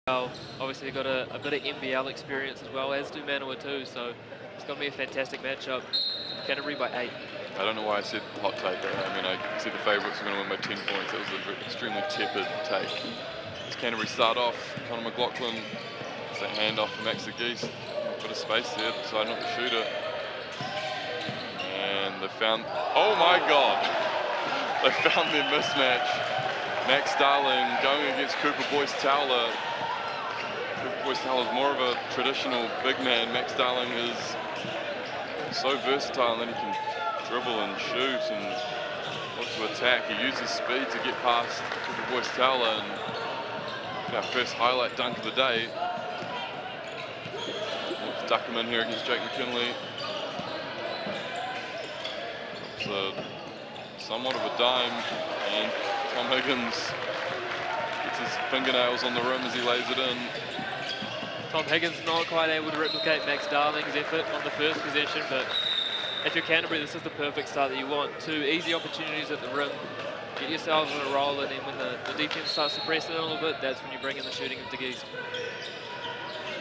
Well, obviously they've got a bit of NBL experience as well, as do Manawatu, so it's going to be a fantastic matchup. Canterbury by 8. I don't know why I said hot take. I mean, I said the favourites were going to win by 10 points. That was an extremely tepid take. As Canterbury start off, Connor McLaughlin, it's a handoff for Max De Geest. A bit of space there, decided not to shoot it. And they found, oh my God! They found their mismatch. Max Darling going against Cooper Boyce-Towler. Cooper Boyce-Towler is more of a traditional big man. Max Darling is so versatile, and then he can dribble and shoot and look to attack. He uses speed to get past Cooper Boyce-Towler, and our first highlight dunk of the day. Let's duck him in here against Jake McKinley. It's somewhat of a dime, and Tom Higgins gets his fingernails on the rim as he lays it in. Tom Higgins not quite able to replicate Max Darling's effort on the first possession, but if you're Canterbury, this is the perfect start that you want. 2 easy opportunities at the rim. Get yourselves on a roll, and then when the defense starts to press it a little bit, that's when you bring in the shooting of De Geest.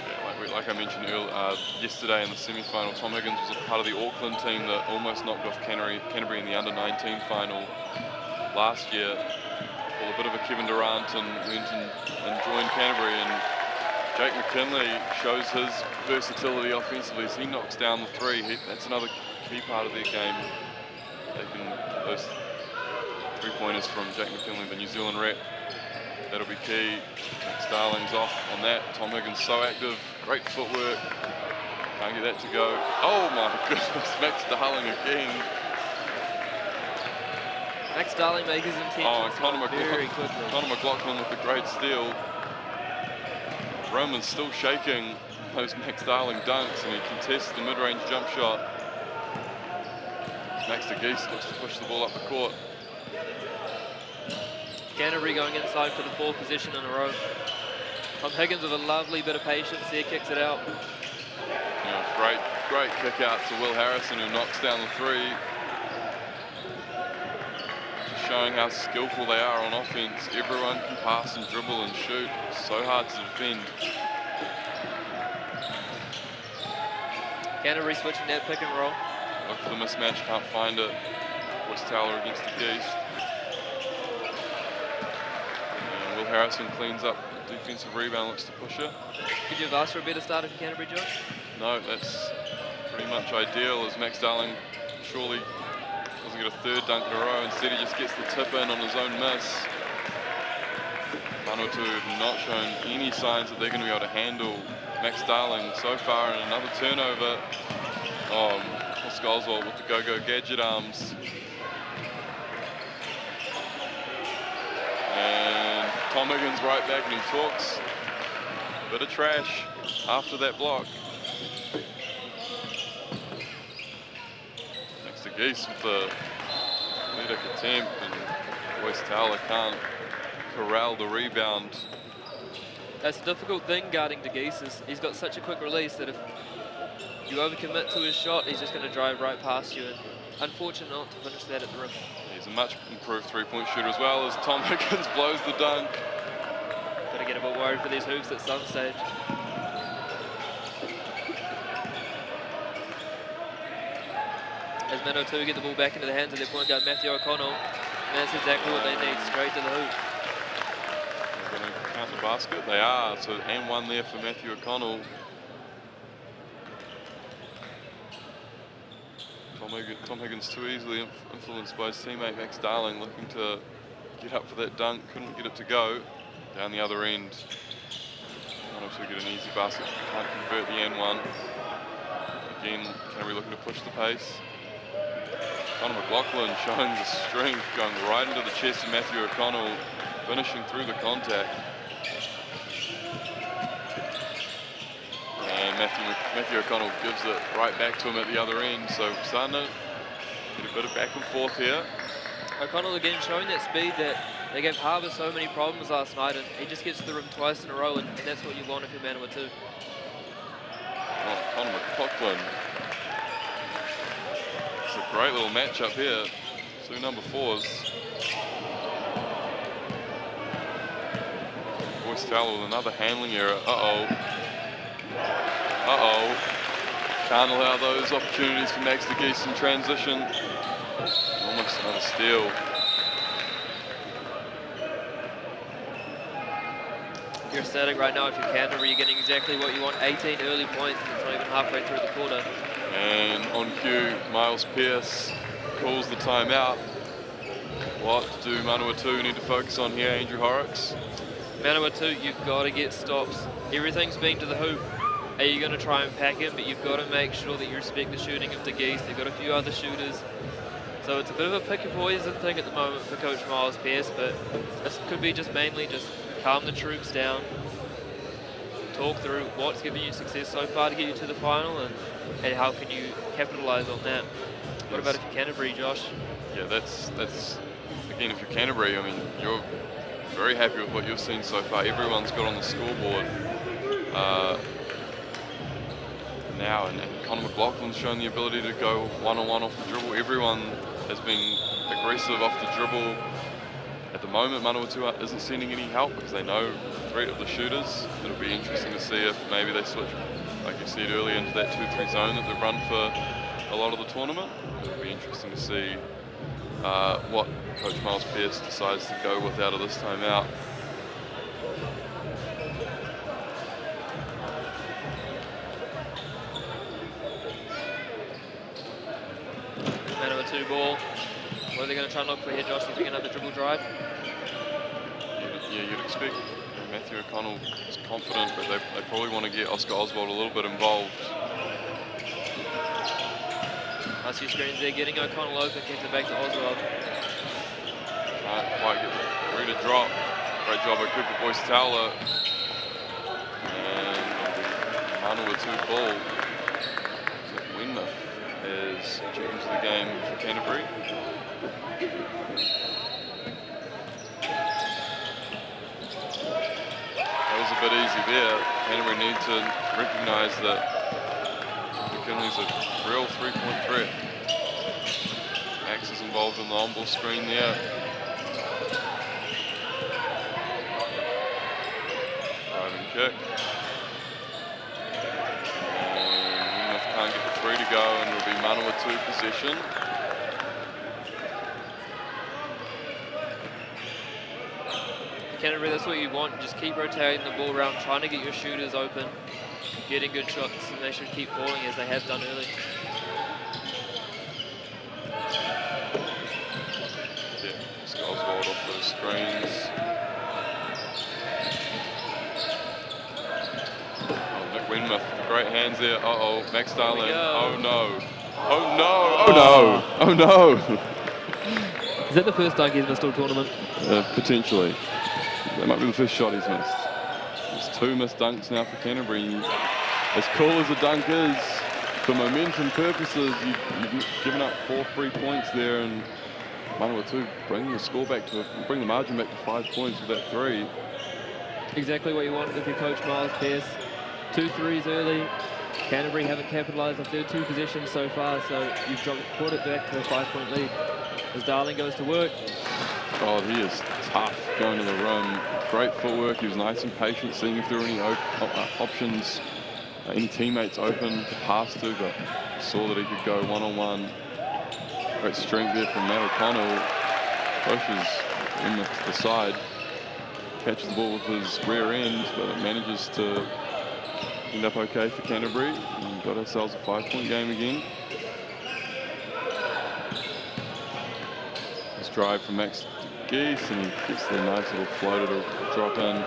Yeah, like I mentioned earlier, yesterday in the semi-final, Tom Higgins was a part of the Auckland team that almost knocked off Canterbury in the under-19 final last year. Well, a bit of a Kevin Durant and went and joined Canterbury, and Jake McKinley shows his versatility offensively as he knocks down the 3. That's another key part of their game. Taking those 3-pointers from Jake McKinley, the New Zealand rep. That'll be key. Max Darling's off on that. Tom Higgins so active. Great footwork. Can't get that to go. Oh my goodness, Max Darling again. Max Darling makes his intentions very quickly. Connor McLaughlin with the great steal. Roman's still shaking those Max Darling dunks, and he contests the mid-range jump shot. Max De Geest looks to push the ball up the court. Canterbury going inside for the 4th possession in a row. Tom Higgins with a lovely bit of patience there, kicks it out. Yeah, great kick out to Will Harrison, who knocks down the 3. Just showing how skillful they are on offense. Everyone can pass and dribble and shoot. It's so hard to defend. Canterbury switching that pick and roll. Look for the mismatch, can't find it. Boyce-Towler against De Geest. And Will Harrison cleans up the defensive rebound, looks to push it. Could you have asked for a better start if Canterbury, John? No, that's pretty much ideal, as Max Darling surely doesn't get a 3rd dunk in a row. Instead, he just gets the tip in on his own miss. Manawatu have not shown any signs that they're going to be able to handle Max Darling so far, and another turnover. Oh, Oswald with the go-go gadget arms. And Tom Higgins right back, and he talks a bit of trash after that block. Max De Geest with the athletic attempt, and Boyce-Towler can't corral the rebound. That's a difficult thing guarding De Geest, is he's got such a quick release that if you overcommit to his shot, he's just going to drive right past you, and unfortunate not to finish that at the rim. He's a much improved 3-point shooter as well, as Tom Higgins blows the dunk. Got to get a bit worried for these hoops at some stage. As Manawatu get the ball back into the hands of their point guard Matthew O'Connell, and that's exactly what they need, straight to the hoop. They're going to count the basket. They are. So, and 1 there for Matthew O'Connell. Tom Higgins too easily influenced by his teammate Max Darling, looking to get up for that dunk, couldn't get it to go. Down the other end, Manawatu get an easy basket, can't convert the N1. Again, Canterbury looking to push the pace. Connor McLaughlin showing the strength, going right into the chest of Matthew O'Connell, finishing through the contact. And Matthew O'Connell gives it right back to him at the other end. So starting to get a bit of back and forth here. O'Connell again showing that speed that they gave Harbour so many problems last night, and he just gets to the rim twice in a row, and that's what you want if you're Manawatu. Oh, Connor McLaughlin. It's a great little matchup here. 2 number 4s. Boyce Towler with another handling error. Can't allow those opportunities for Max De Geest in transition. Almost another steal. You're ecstatic right now if you're Canterbury. You're getting exactly what you want. 18 early points. It's not even halfway through the quarter. And on cue, Miles Pearce calls the timeout. What do Manawatu need to focus on here, Andrew Horrocks? Manawatu, you've got to get stops. Everything's been to the hoop. Are you going to try and pack him? But you've got to make sure that you respect the shooting of De Geest. They've got a few other shooters. So it's a bit of a pick your poison thing at the moment for Coach Miles Pearce, but this could be just mainly just calm the troops down, talk through what's given you success so far to get you to the final, and how can you capitalise on that. What about if you're Canterbury, Josh? Yeah, that's again, if you're Canterbury, I mean, you're very happy with what you've seen so far. Everyone's got on the scoreboard now, and Connor McLaughlin's shown the ability to go one-on-one off the dribble. Everyone has been aggressive off the dribble. At the moment, Manawatu isn't sending any help because they know the threat of the shooters. It'll be interesting to see if maybe they switch, like you said earlier, into that 2-3 zone that they've run for a lot of the tournament. It'll be interesting to see what Coach Miles Pearce decides to go with out of this timeout. Manawatu ball. What are they going to try and look for here, Josh? Do you think another dribble drive? Yeah, you'd expect. Matthew O'Connell is confident, but they probably want to get Oscar Oswald a little bit involved. I see screens there, getting O'Connell open, kicks it back to Oswald. Can't quite get ready to drop. Great job by Cooper Boyce Towler. And Manawatu ball. Nic Wenmoth is checking into the game for Canterbury. That was a bit easy there. Canterbury need to recognise that McKinley's a real three-point threat. Max is involved in the on-ball screen there. Driving kick. And Wenmoth can't get the three to go, and it'll be Manawatu possession. Canterbury, that's what you want. Just keep rotating the ball around, trying to get your shooters open, getting good shots, and they should keep falling as they have done early. Yeah, just Oswald off those screens. Oh, Nic Wenmoth, great hands there. Uh-oh, Max Darling. Oh no. Oh no. Oh no. Oh no. Is that the first dunk he's missed all tournament? Potentially. That might be the first shot he's missed. There's 2 missed dunks now for Canterbury. As cool as a dunk is, for momentum purposes, you've given up 4 free points there, and Manawatu bringing the score back to, bring the margin back to 5 points with that 3. Exactly what you want if you're Coach Miles Pearce. 2 threes early. Canterbury haven't capitalised off their 2 possessions so far, so you've brought it back to a 5-point lead. As Darling goes to work. Oh, he is tough going to the rim. Great footwork. He was nice and patient, seeing if there were any options, any teammates open to pass to, but saw that he could go one-on-one. Great strength there from Matt O'Connell. Pushes in the side. Catches the ball with his rear end, but it manages to end up okay for Canterbury. And got ourselves a 5-point game again. This drive from Max De Geest, and he gets the nice little floater to drop in.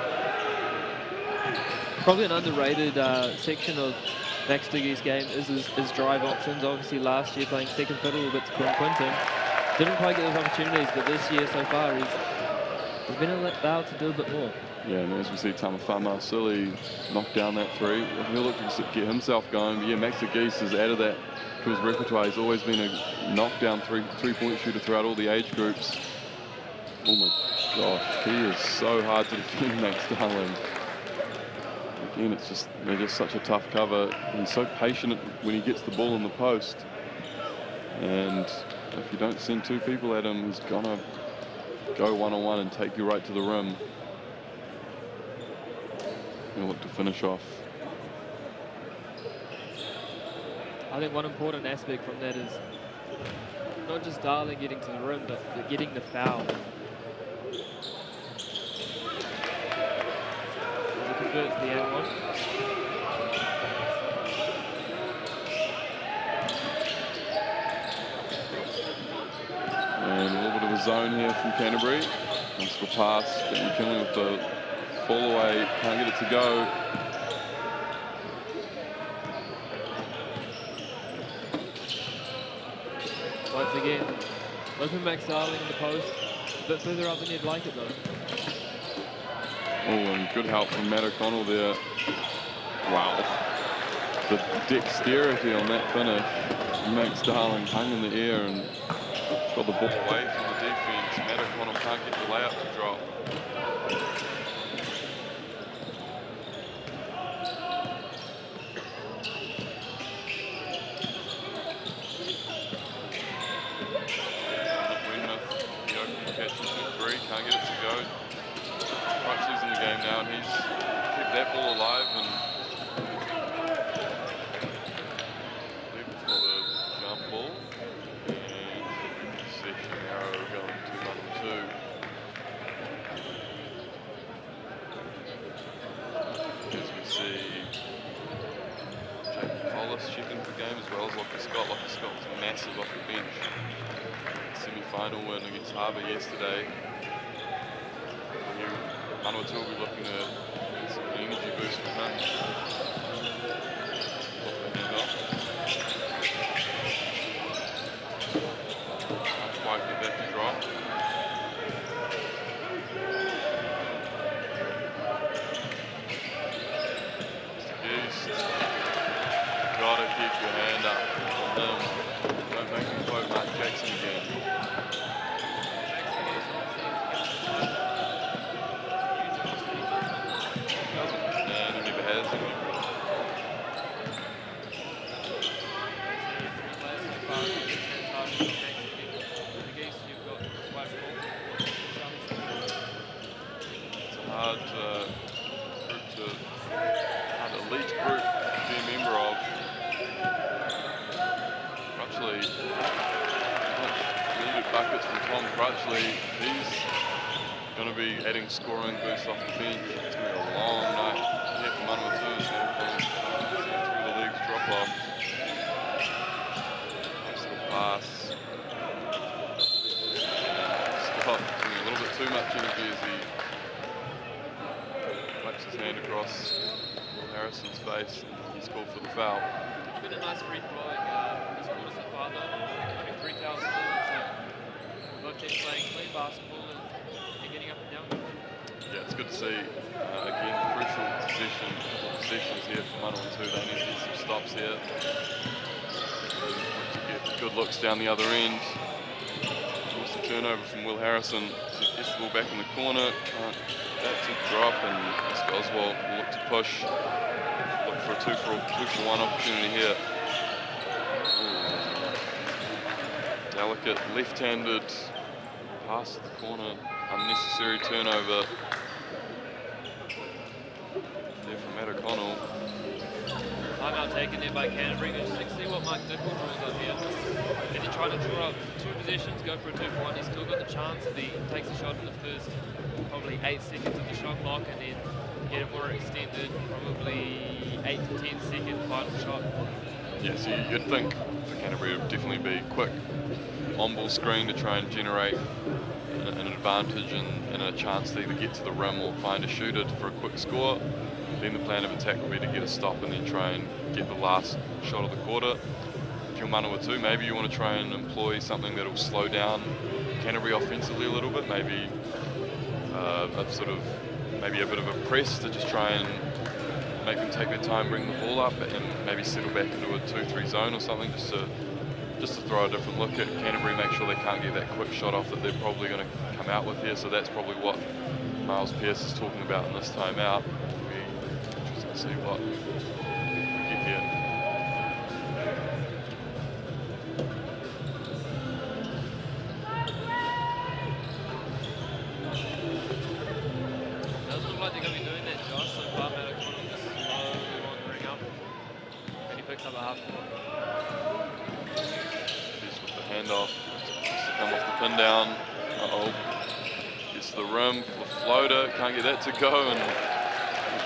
Probably an underrated section of Max De Geest's game is his drive options. Obviously last year playing second fiddle with Quinton. Didn't quite get those opportunities, but this year so far he's been allowed to do a bit more. Yeah, and as we see Tamafama Silly knock down that 3, he'll look to get himself going. But yeah, Max De Geest has added that to his repertoire. He's always been a knockdown three-point shooter throughout all the age groups. Oh my gosh, he is so hard to defend, Max Darling. Again, they're just such a tough cover. He's so patient when he gets the ball in the post. And if you don't send 2 people at him, he's gonna go one-on-one and take you right to the rim. He'll look to finish off. I think one important aspect from that is not just Darling getting to the rim, but getting the foul. As it converts the and one. And a little bit of a zone here from Canterbury. Nice little pass, getting McKinley with the fall away, can't get it to go. Once again, open Max Darling in the post. A bit further up than you'd like it though. Oh, and good help from Matt O'Connell there. Wow. The dexterity on that finish. Max Darling hung in the air and got the ball away from the defense. Matt O'Connell can't get the layup to drop. Nic Wenmoth, the opening catch in 2-3, can't get it to go. Crutchley's in the game now, and he's kept that ball alive and leave it for the jump ball. And session arrow going to Manawatu. As we see Jake Hollis checking the game as well as Lockie Scott. Lockie Scott was massive off the bench. Semi-final win against Harbour yesterday. Manawatu will be looking at some energy boost for him. Off the handoff. Can't quite get that to drop. Mr. Geest. Gotta keep your hand up on him. Don't make him quote Mark Jackson again. Elite group to be a member of. Crutchley, needed buckets from Tom Crutchley. He's going to be adding scoring boost off the bench. It's going to be a long night here for Manawatu as through the league's drop off. Nice little pass. Scott doing a little bit too much energy as he wipes his hand across Harrison's face. He's called for the foul. It's been a nice free flowing this quarter so far though. Only 3,000 both teams playing clean basketball and getting up and down. Yeah, it's good to see. Again, crucial possessions here for Manawatu. They need to get some stops here. To get good looks down the other end. Of course, the turnover from Will Harrison. He gets the ball back in the corner. Can't that to drop, and Oswald will look to push. Look for a two for one opportunity here. Ooh. Delicate left-handed pass to the corner. Unnecessary turnover there from Matt O'Connell. Timeout taken there by Canterbury. Interesting to see what Mike Dickel draws up here. If he's trying to draw up two possessions, go for a 2-for-1, he's still got the chance if he takes a shot in the first probably 8 seconds of the shot clock and then get a more extended, probably 8 to 10 second final shot. Yes, you'd think for Canterbury it would definitely be quick on-ball screen to try and generate an advantage and a chance to either get to the rim or find a shooter for a quick score. Then the plan of attack will be to get a stop and then try and get the last shot of the quarter. If you're Manawatu, maybe you want to try and employ something that will slow down Canterbury offensively a little bit, maybe maybe a bit of a press to just try and make them take their time, bring the ball up, and maybe settle back into a 2-3 zone or something, just to throw a different look at Canterbury, make sure they can't get that quick shot off that they're probably going to come out with here. So that's probably what Miles Pearce is talking about in this timeout. It'll be interesting to see what we get here. Doesn't look like they're going to be doing that, Josh, so far, Matt O'Connell. cover half court. Just with the handoff, just to come off the pin down. Uh-oh. Gets to the rim for the floater, can't get that to go, and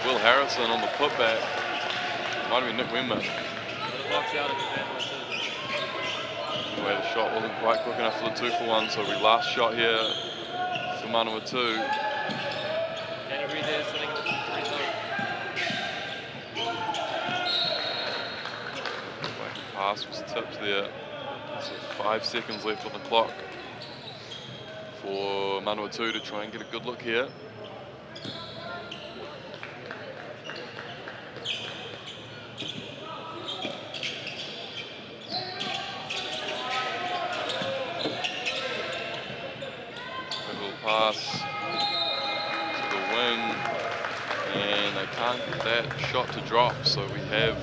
Will Harrison on the putback. Might have been Nic Wenmoth. The box out of the Manawatu. Anyway, the shot wasn't quite quick enough for the 2-for-1, so we last shot here for Manawatu. Canterbury there sitting in the 2-3 zone. Pass was tipped there. So 5 seconds left on the clock for Manawatu to try and get a good look here. Pass to the wing, and they can't get that shot to drop, so we have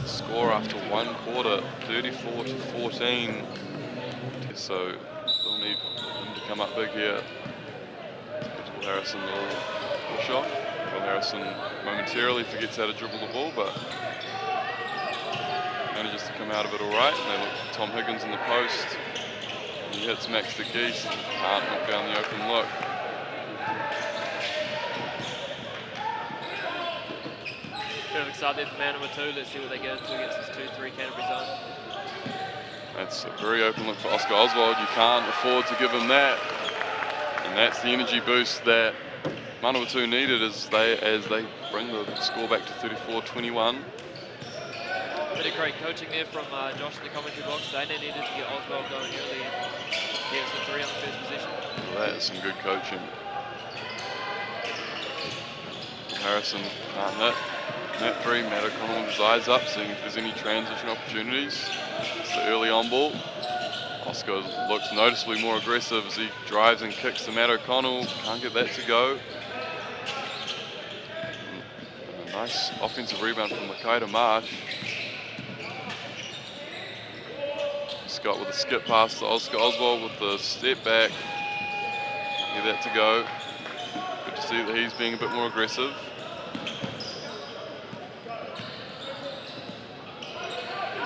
the score after 1 quarter, 34-14. So they'll need them to come up big here. Will Harrison will push off. Will Harrison momentarily forgets how to dribble the ball, but manages to come out of it all right. And they look for Tom Higgins in the post. He hits Max De Geest, can't knock down the open look. Perfect start there for Manawatu. Let's see what they get into against this 2-3 Canterbury zone. That's a very open look for Oscar Oswald. You can't afford to give him that. And that's the energy boost that Manawatu needed as they bring the score back to 34-21. Bit of great coaching there from Josh in the commentary box. They needed to get Oswald going early and get us a 3 on the first position. Well, that is some good coaching. Harrison can't hit. Net 3, Matt O'Connell with his eyes up, seeing if there's any transition opportunities. It's the early on ball. Oscar looks noticeably more aggressive as he drives and kicks to Matt O'Connell. Can't get that to go. And a nice offensive rebound from Makaita Marsh. Scott with a skip pass to Oscar Oswald with the step back. Get that to go. Good to see that he's being a bit more aggressive.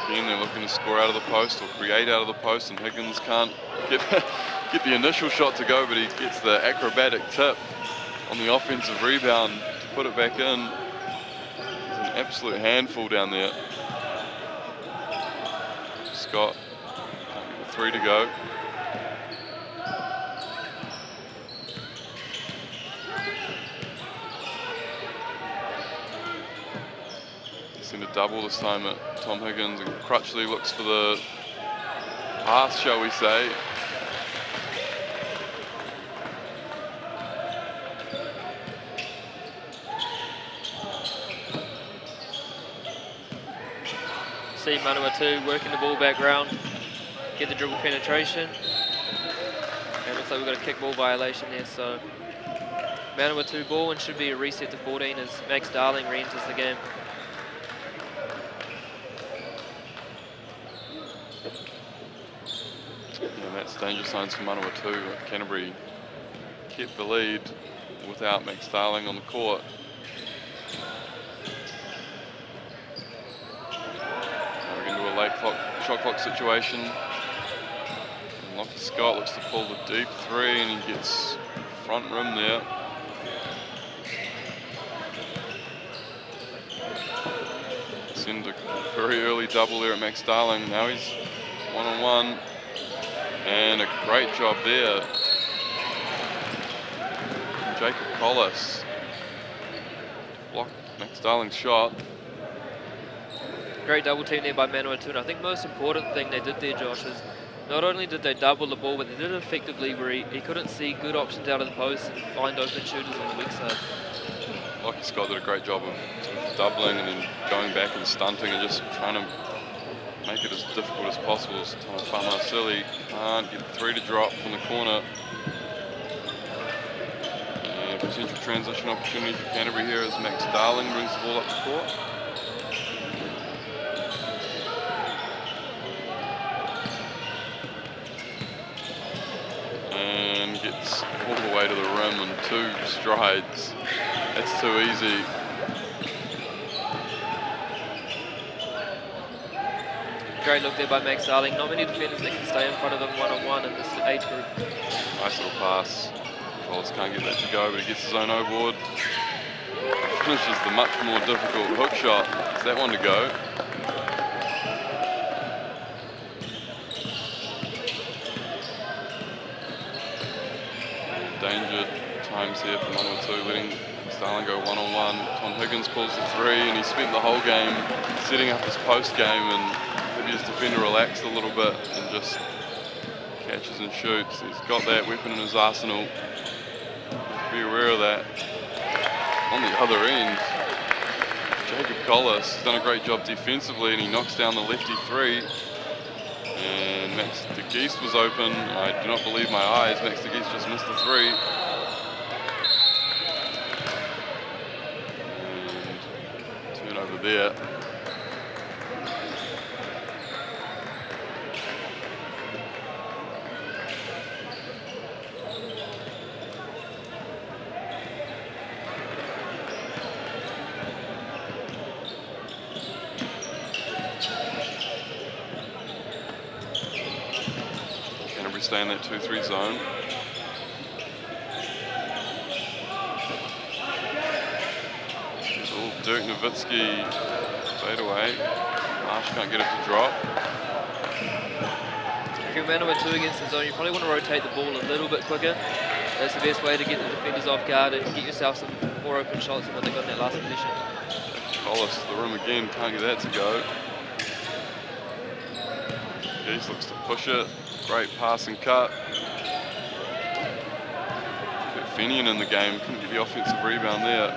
Again, they're looking to score out of the post or create out of the post, and Higgins can't get the initial shot to go, but he gets the acrobatic tip on the offensive rebound to put it back in. He's an absolute handful down there. Scott. 3 to go. Seen a double this time at Tom Higgins, and Crutchley looks for the pass, shall we say. See Manawatu working the ball back round. Get the dribble penetration. And it looks like we've got a kick ball violation there, so Manawatu ball, and should be a reset to 14 as Max Darling re-enters the game. Yeah, that's danger signs for Manawatu. Canterbury kept the lead without Max Darling on the court. Now we're into a late shot clock situation. Lockie Scott looks to pull the deep 3, and he gets front rim there. Send a very early double there at Max Darling. Now he's 1-on-1, and a great job there. Jacob Collis blocked Max Darling's shot. Great double team there by Manawatu, and I think the most important thing they did there, Josh, is not only did they double the ball, but they did it effectively where he couldn't see good options out of the post and find open shooters on the weak side. Lockie Scott did a great job of doubling and then going back and stunting and just trying to make it as difficult as possible. So Tom Whamasili can't get the 3 to drop from the corner. And potential transition opportunity for Canterbury here as Max Darling brings the ball up the court. And gets all the way to the rim in 2 strides. That's too easy. Great look there by Max Darling. Not many defenders that can stay in front of him one-on-one in this age group. Nice little pass. Collis can't get that to go, but he gets his own O-board. Finishes the much more difficult hook shot. It's that one to go. Danger times here for Manawatu, letting Starling go one-on-one. Tom Higgins pulls the three, and he spent the whole game setting up his post game, and maybe his defender relaxed a little bit and just catches and shoots. He's got that weapon in his arsenal. Be aware of that. On the other end, Jacob Collis has done a great job defensively, and he knocks down the lefty three. And Max De Geest was open. I do not believe my eyes. Max De Geest just missed the three. And turn over there. Stay in that 2-3 zone. Oh, Dirk Nowitzki fade away. Marsh can't get it to drop. If you're Manawatu against the zone, you probably want to rotate the ball a little bit quicker. That's the best way to get the defenders off guard and get yourself some more open shots than what they got in that last position. Collis to the rim again, can't get that to go. Geese looks to push it. Great pass and cut. Kurt Feneon in the game, couldn't get the offensive rebound there.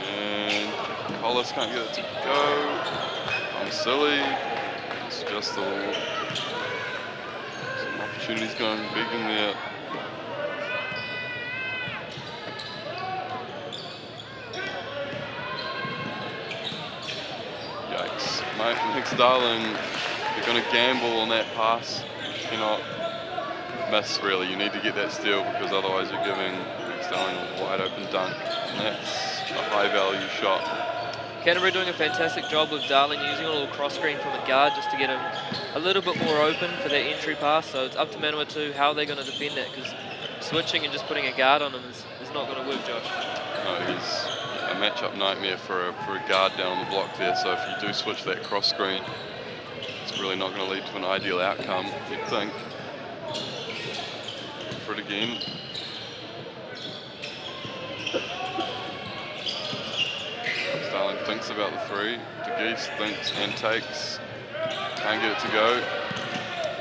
And Collis can't get it to go. I'm silly. It's just some opportunities going big in there. Yikes. Max Darling. You're going to gamble on that pass. You cannot miss, really. You need to get that steal, because otherwise you're giving Starling a wide open dunk. And that's a high value shot. Canterbury doing a fantastic job with Darling using a little cross screen from a guard just to get him a little bit more open for that entry pass. So it's up to Manawatu how they're going to defend that, because switching and just putting a guard on him is not going to work, Josh. No, he's a matchup nightmare for a guard down on the block there. So if you do switch that cross screen, it's really not going to lead to an ideal outcome, you'd think. For it again. Starling thinks about the three. De Geest thinks and takes. Can't get it to go.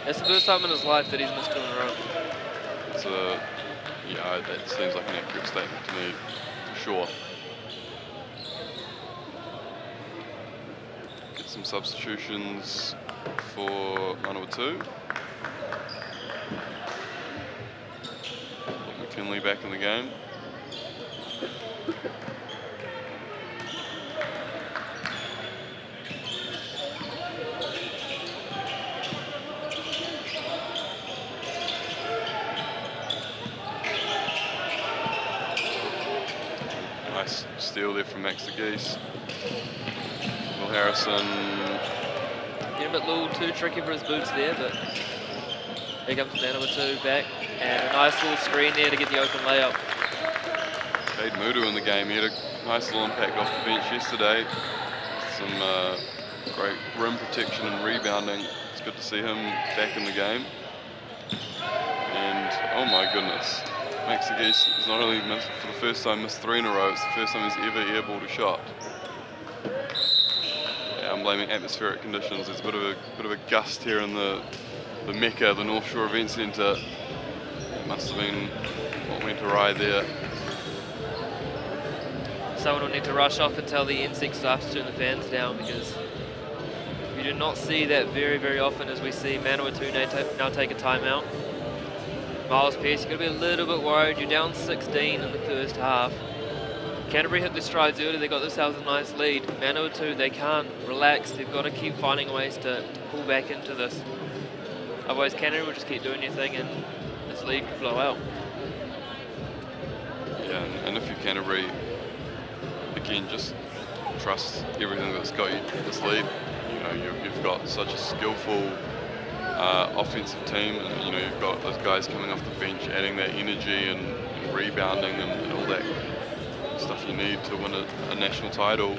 It's the first time in his life that he's missed two in a row. It's a, yeah, that seems like an accurate statement to me, for sure. Get some substitutions for Manawatu. McKinley back in the game. Nice steal there from Max De Geest. Will Harrison. Getting a little too tricky for his boots there, but here comes Manawatu back, and a nice little screen there to get the open layup. Cade Mudu in the game. He had a nice little impact off the bench yesterday. Some great rim protection and rebounding. It's good to see him back in the game. And oh my goodness, Max De Geest has not only missed, for the first time, missed 3 in a row. It's the first time he's ever airballed a shot. Yeah, I'm blaming atmospheric conditions. There's a bit of a gust here in the Mecca, the North Shore Event Centre. It must have been what went awry there. Someone will need to rush off and tell the NSEC staff to turn the fans down, because you do not see that very, very often, as we see Manawatu now take a timeout. Miles Pearce, you're going to be a little bit worried. You're down 16 in the first half. Canterbury hit their strides early. They got themselves a nice lead. Manawatu, they can't relax. They've got to keep finding ways to pull back into this. Otherwise, Canterbury will just keep doing their thing, and this lead could blow out. Yeah, and if you're Canterbury, again, just trust everything that's got you this lead. You know, you've got such a skillful offensive team, and you know, you've got those guys coming off the bench adding that energy and rebounding and all that stuff you need to win a national title.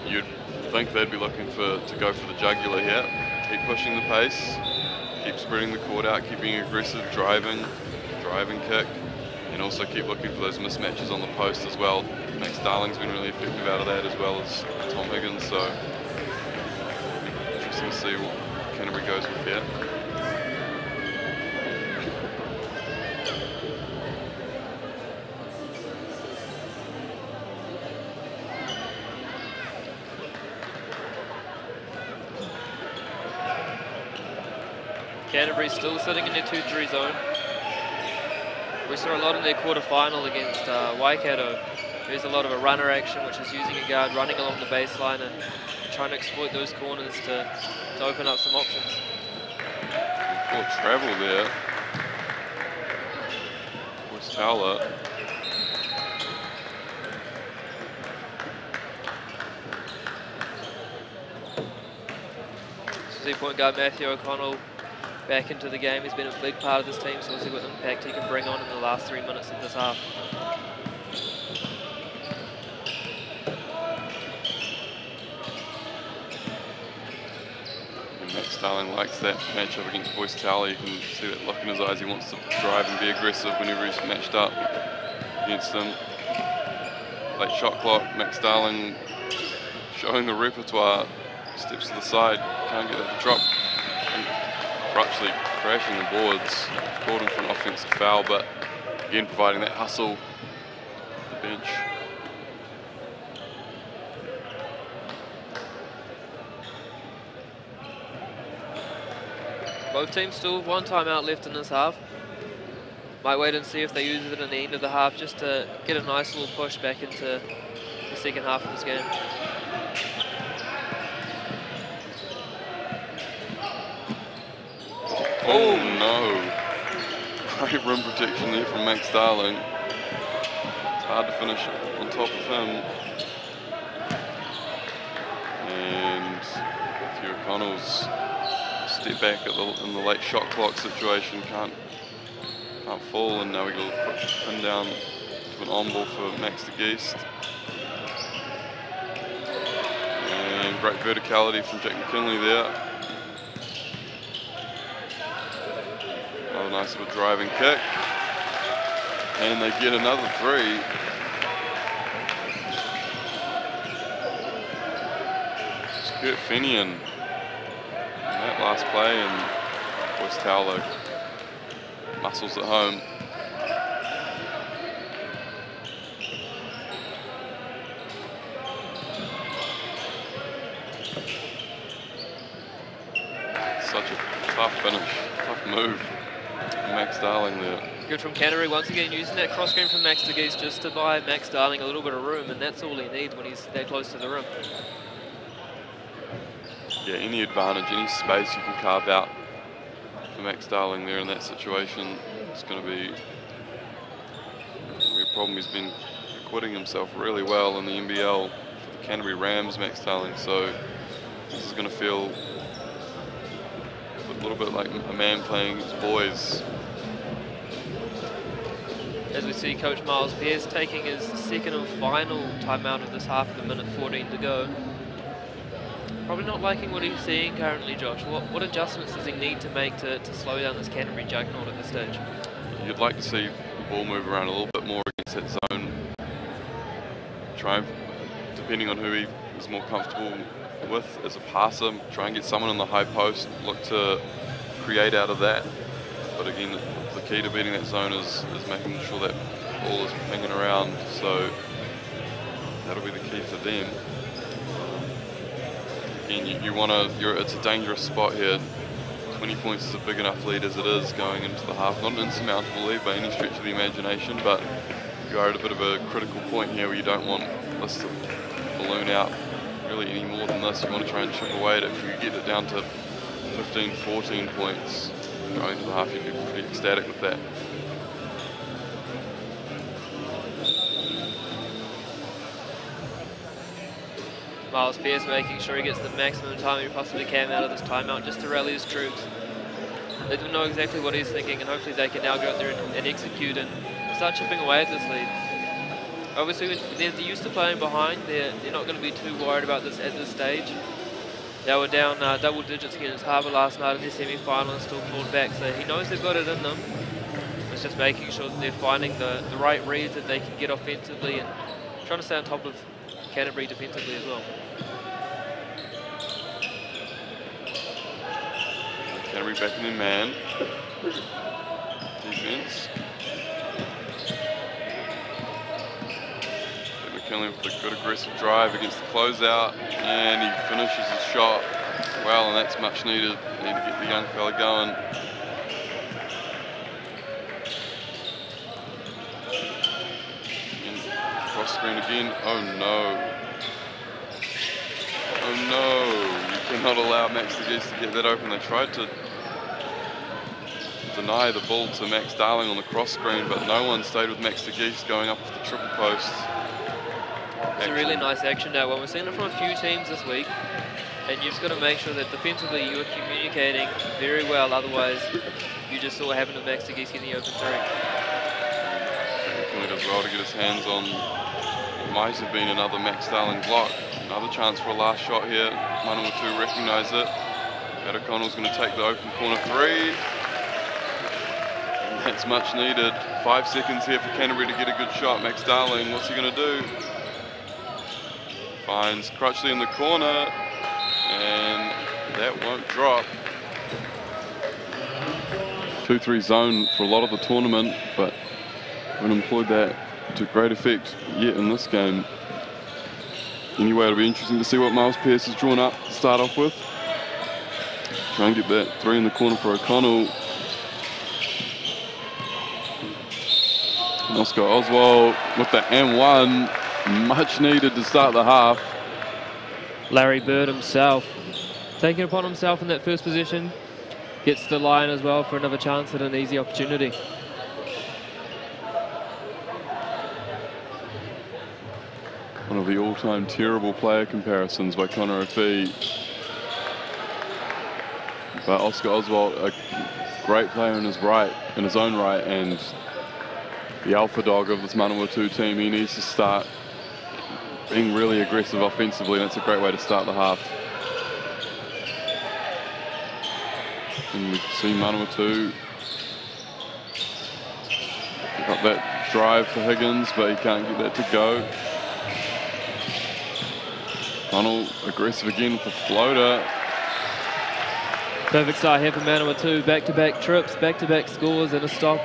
You'd think they'd be looking to go for the jugular here. Keep pushing the pace, keep spreading the court out, keep being aggressive, driving kick, and also keep looking for those mismatches on the post as well. Max Darling's been really effective out of that, as well as Tom Higgins, so interesting to see what Canterbury goes with here. Canterbury still sitting in their 2-3 zone. We saw a lot in their quarter-final against Waikato. There's a lot of a runner action, which is using a guard running along the baseline and trying to exploit those corners to open up some options. Poor travel there. Where's Towler? See point guard Matthew O'Connell back into the game. He's been a big part of this team, so we'll see what impact he can bring on in the last 3 minutes of this half. And Max Darling likes that matchup against Boyce Towler. You can see that look in his eyes. He wants to drive and be aggressive whenever he's matched up against him. Late shot clock, Max Darling showing the repertoire. Steps to the side, can't get it to drop. Crutchley crashing the boards, called him for an offensive foul, but again providing that hustle at the bench. Both teams still have one timeout left in this half. Might wait and see if they use it in the end of the half just to get a nice little push back into the second half of this game. Oh no! Great rim protection there from Max Darling. It's hard to finish on top of him. And Matthew O'Connell's step back in the late shot clock situation can't fall, and now we go quick pin down to an on ball for Max De Geest. And great verticality from Jack McKinley there. Another nice little driving kick. And they get another three. It's Kurt Feneon in that last play, and Boyce Towler muscles at home. Such a tough finish, tough move. Max Darling there. Good from Canterbury once again, using that cross screen from Max De Geest just to buy Max Darling a little bit of room, and that's all he needs when he's that close to the rim. Yeah, any advantage, any space you can carve out for Max Darling there in that situation, it's going to be a problem. He's been acquitting himself really well in the NBL for the Canterbury Rams, Max Darling, so this is going to feel a little bit like a man playing his boys. As we see Coach Miles Pearce taking his second and final timeout of this half with 1:14 to go. Probably not liking what he's seeing currently, Josh. What adjustments does he need to make to slow down this Canterbury juggernaut at this stage? You'd like to see the ball move around a little bit more against that zone. Try and, depending on who he is more comfortable with as a passer, try and get someone in the high post, look to create out of that. But again, the key to beating that zone is making sure that ball is pinging around, so that'll be the key for them. Again, you want to, it's a dangerous spot here. 20 points is a big enough lead as it is going into the half. Not an insurmountable lead by any stretch of the imagination, but you are at a bit of a critical point here where you don't want this to balloon out really any more than this. You want to try and chip away at it. If you get it down to 15, 14 points going into the half, you'd be pretty ecstatic with that. Miles Pearce making sure he gets the maximum time he possibly can out of this timeout just to rally his troops. They don't know exactly what he's thinking, and hopefully they can now go out there and execute and start chipping away at this lead. Obviously, when they're used to playing behind, they're not going to be too worried about this at this stage. They were down double digits against Harbour last night in their semi-final and still clawed back, so he knows they've got it in them. It's just making sure that they're finding the right reads that they can get offensively and trying to stay on top of Canterbury defensively as well. Canterbury back in their man. Defense. McKinley with a good aggressive drive against the closeout, and he finishes his shot well, and that's much needed. Need to get the young fella going. And cross screen again. Oh no. Oh no. You cannot allow Max De Geest to get that open. They tried to deny the ball to Max Darling on the cross screen, but no one stayed with Max De Geest going up with the triple post. It's a really nice action now. Well, we're seeing it from a few teams this week, and you've just got to make sure that defensively you're communicating very well, otherwise you just saw what happened to Max De Geest getting the open three. McKinley does well to get his hands on what might have been another Max Darling block. Another chance for a last shot here. Manawatu recognise it. Pat O'Connell's going to take the open corner three. And that's much needed. 5 seconds here for Canterbury to get a good shot. Max Darling, what's he going to do? Finds Crutchley in the corner, and that won't drop. 2-3 zone for a lot of the tournament, but haven't employed that to great effect yet in this game. Anyway, it'll be interesting to see what Miles Pearce has drawn up to start off with. Try and get that three in the corner for O'Connell. Oscar Oswald with the and-one. Much needed to start the half. Larry Bird himself taking it upon himself in that first position. Gets the line as well for another chance at an easy opportunity. One of the all-time terrible player comparisons by Connor O'Fee. But Oscar Oswald, a great player in his own right, and the alpha dog of this Manawatu team. He needs to start being really aggressive offensively, and it's a great way to start the half. And we see Manawatu pick up that drive for Higgins, but he can't get that to go. Connell aggressive again with the floater. Perfect start here for Manawatu. Back-to-back trips, back-to-back scores and a stop.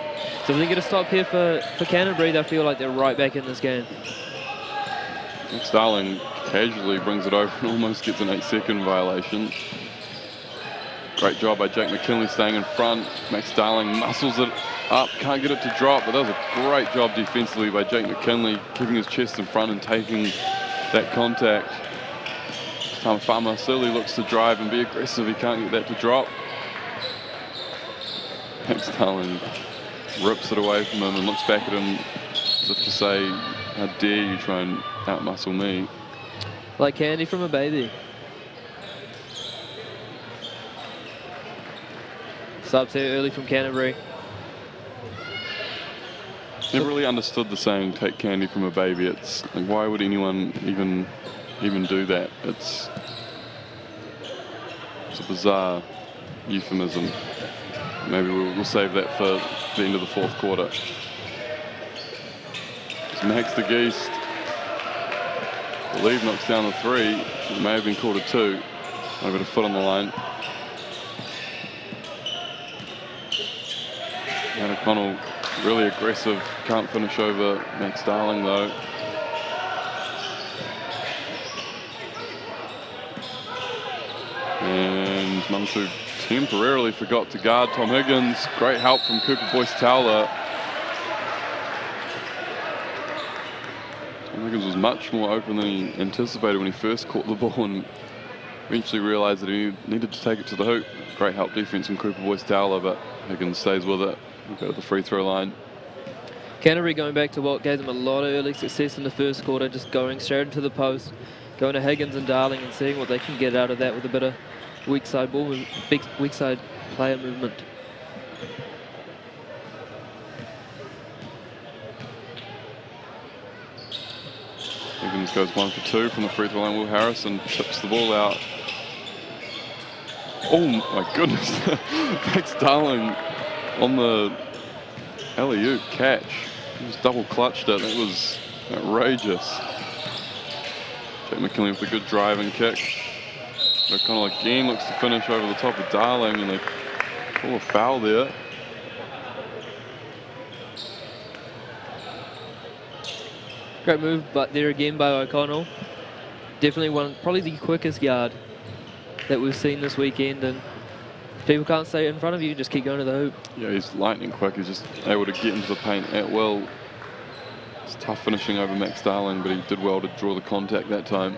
So if they get a stop here for Canterbury, they feel like they're right back in this game. Max Darling casually brings it over and almost gets an 8-second violation. Great job by Jake McKinley staying in front. Max Darling muscles it up, can't get it to drop, but that was a great job defensively by Jake McKinley, keeping his chest in front and taking that contact. Tamafama certainly looks to drive and be aggressive. He can't get that to drop. Max Darling rips it away from him and looks back at him as if to say, how dare you try and outmuscle me. Like candy from a baby. Subs here early from Canterbury. Never really understood the saying, take candy from a baby. It's like, why would anyone even do that? It's a bizarre euphemism. Maybe we'll save that for the end of the fourth quarter. It's Max De Geest, I believe, knocks down the three. It may have been called a two. I've got a foot on the line. And O'Connell really aggressive, can't finish over Max Darling though. And Manawatu temporarily forgot to guard Tom Higgins. Great help from Cooper Boyce-Towler. Tom Higgins was much more open than he anticipated when he first caught the ball and eventually realised that he needed to take it to the hoop. Great help defence from Cooper Boyce-Towler, but Higgins stays with it. We'll go to the free throw line. Canterbury going back to what gave them a lot of early success in the first quarter, just going straight into the post, going to Higgins and Darling and seeing what they can get out of that with a bit of weak side ball, big weak side player movement. Higgins goes 1 for 2 from the free throw line. Will Harrison tips the ball out. Oh my goodness. Max Darling on the alley-oop catch. He just double clutched it. That was outrageous. Jack McKinley with a good driving kick. O'Connell again looks to finish over the top of Darling, and they call a foul there. Great move, but there again by O'Connell. Definitely probably the quickest guard that we've seen this weekend, and if people can't stay in front of you, just keep going to the hoop. Yeah, he's lightning quick. He's just able to get into the paint at will. It's tough finishing over Max Darling, but he did well to draw the contact that time.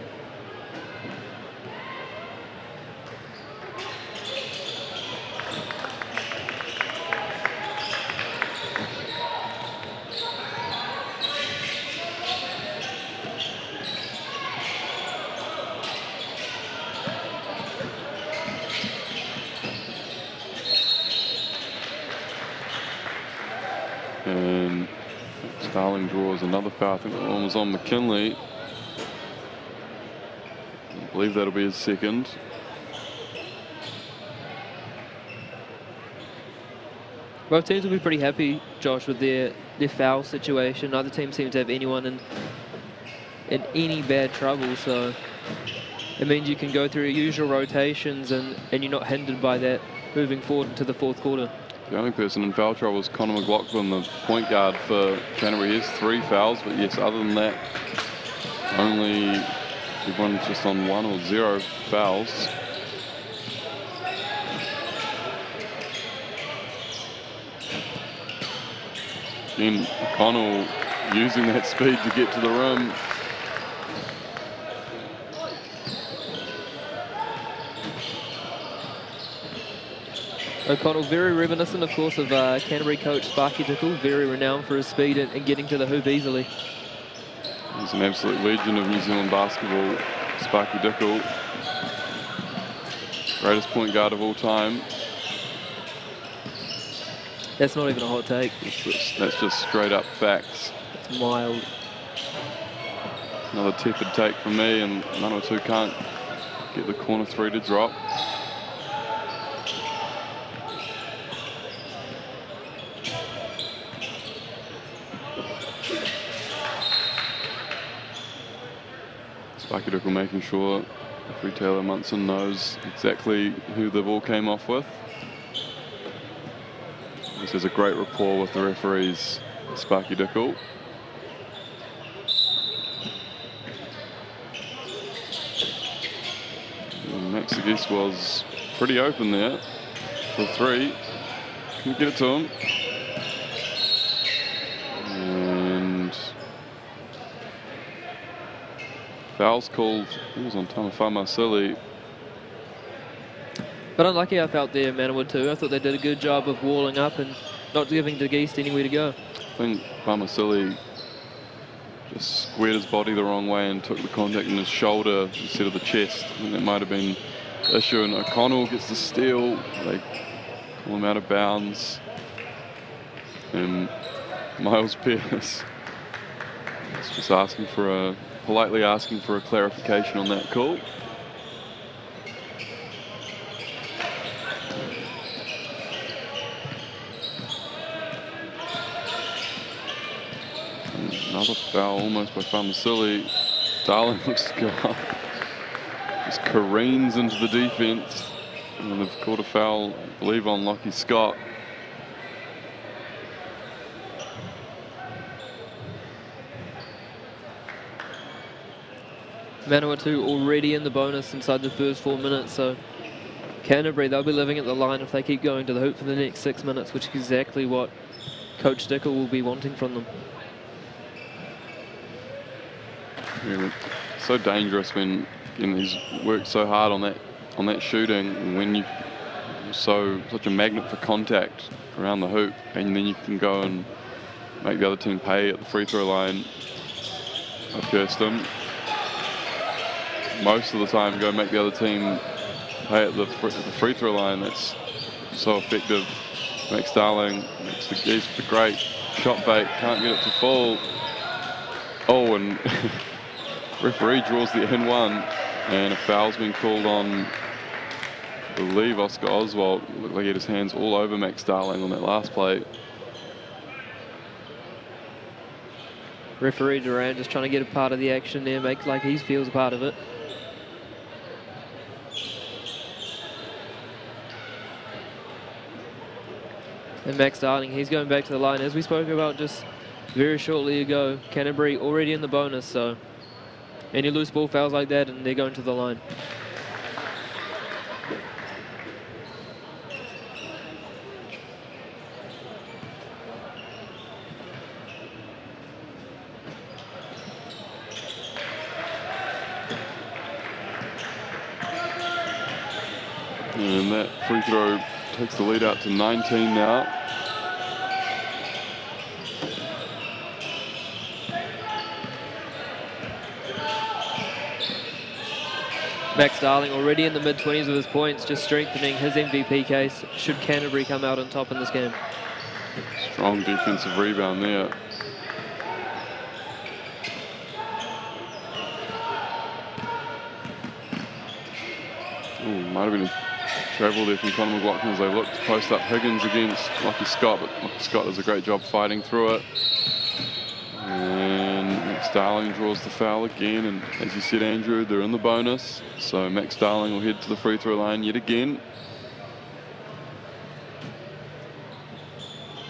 And Starling draws another foul. I think that one was on McKinley. I believe that'll be his second. Both teams will be pretty happy, Josh, with their foul situation. Neither team seems to have anyone in any bad trouble, so it means you can go through your usual rotations and you're not hindered by that moving forward into the fourth quarter. The only person in foul trouble is Connor McLaughlin, the point guard for Canterbury. He has 3 fouls, but yes, other than that, everyone's just on 1 or 0 fouls. Again, O'Connell using that speed to get to the rim. O'Connell, very reminiscent, of course, of Canterbury coach Sparky Dickel, very renowned for his speed and getting to the hoop easily. He's an absolute legend of New Zealand basketball, Sparky Dickel. Greatest point guard of all time. That's not even a hot take. That's just straight up facts. It's mild. Another tepid take from me, and Manawatu can't get the corner 3 to drop. Sparky Dickel making sure referee Taylor Munson knows exactly who the ball came off with. This has a great rapport with the referees, Sparky Dickel. Max De Geest was pretty open there for 3. Can we get it to him? And foul's called. He was on Tamafama Silly. But unlucky I felt there, Manawatu. I thought they did a good job of walling up and not giving De Geest anywhere to go. I think Famasili just squared his body the wrong way and took the contact in his shoulder instead of the chest. I think that might have been the issue. And O'Connell gets the steal. They call him out of bounds. And Miles Pearce is just politely asking for a clarification on that call. Another foul almost by Famasili. Darling looks to go up. Just careens into the defense. And they've called a foul, I believe, on Lockie Scott. Manawatu already in the bonus inside the first 4 minutes, so Canterbury, they'll be living at the line if they keep going to the hoop for the next 6 minutes, which is exactly what Coach Dickel will be wanting from them. Yeah, so dangerous when he's worked so hard on that shooting. When you're such a magnet for contact around the hoop, and then you can go and make the other team pay at the free throw line. I've cursed him. most of the time go make the other team pay at the free throw line. That's so effective. Max Darling makes the Geest with a great shot fake, can't get it to fall. Oh, and referee draws the N1, and a foul's been called on, I believe, Oscar Oswald. Looked like he had his hands all over Max Darling on that last play. Referee Duran just trying to get a part of the action there, make like he feels a part of it. And Max Darling, he's going back to the line. As we spoke about just very shortly ago, Canterbury already in the bonus, so any loose ball fouls like that and they're going to the line. And that free throw takes the lead out to 19 now. Max Darling already in the mid-20s with his points, just strengthening his MVP case should Canterbury come out on top in this game. Strong defensive rebound there. Ooh, might have been a travel there from Connor McLaughlin as they look to post up Higgins against Lockie Scott, but Lockie Scott does a great job fighting through it. And Max Darling draws the foul again, and as you said, Andrew, they're in the bonus, so Max Darling will head to the free throw line yet again.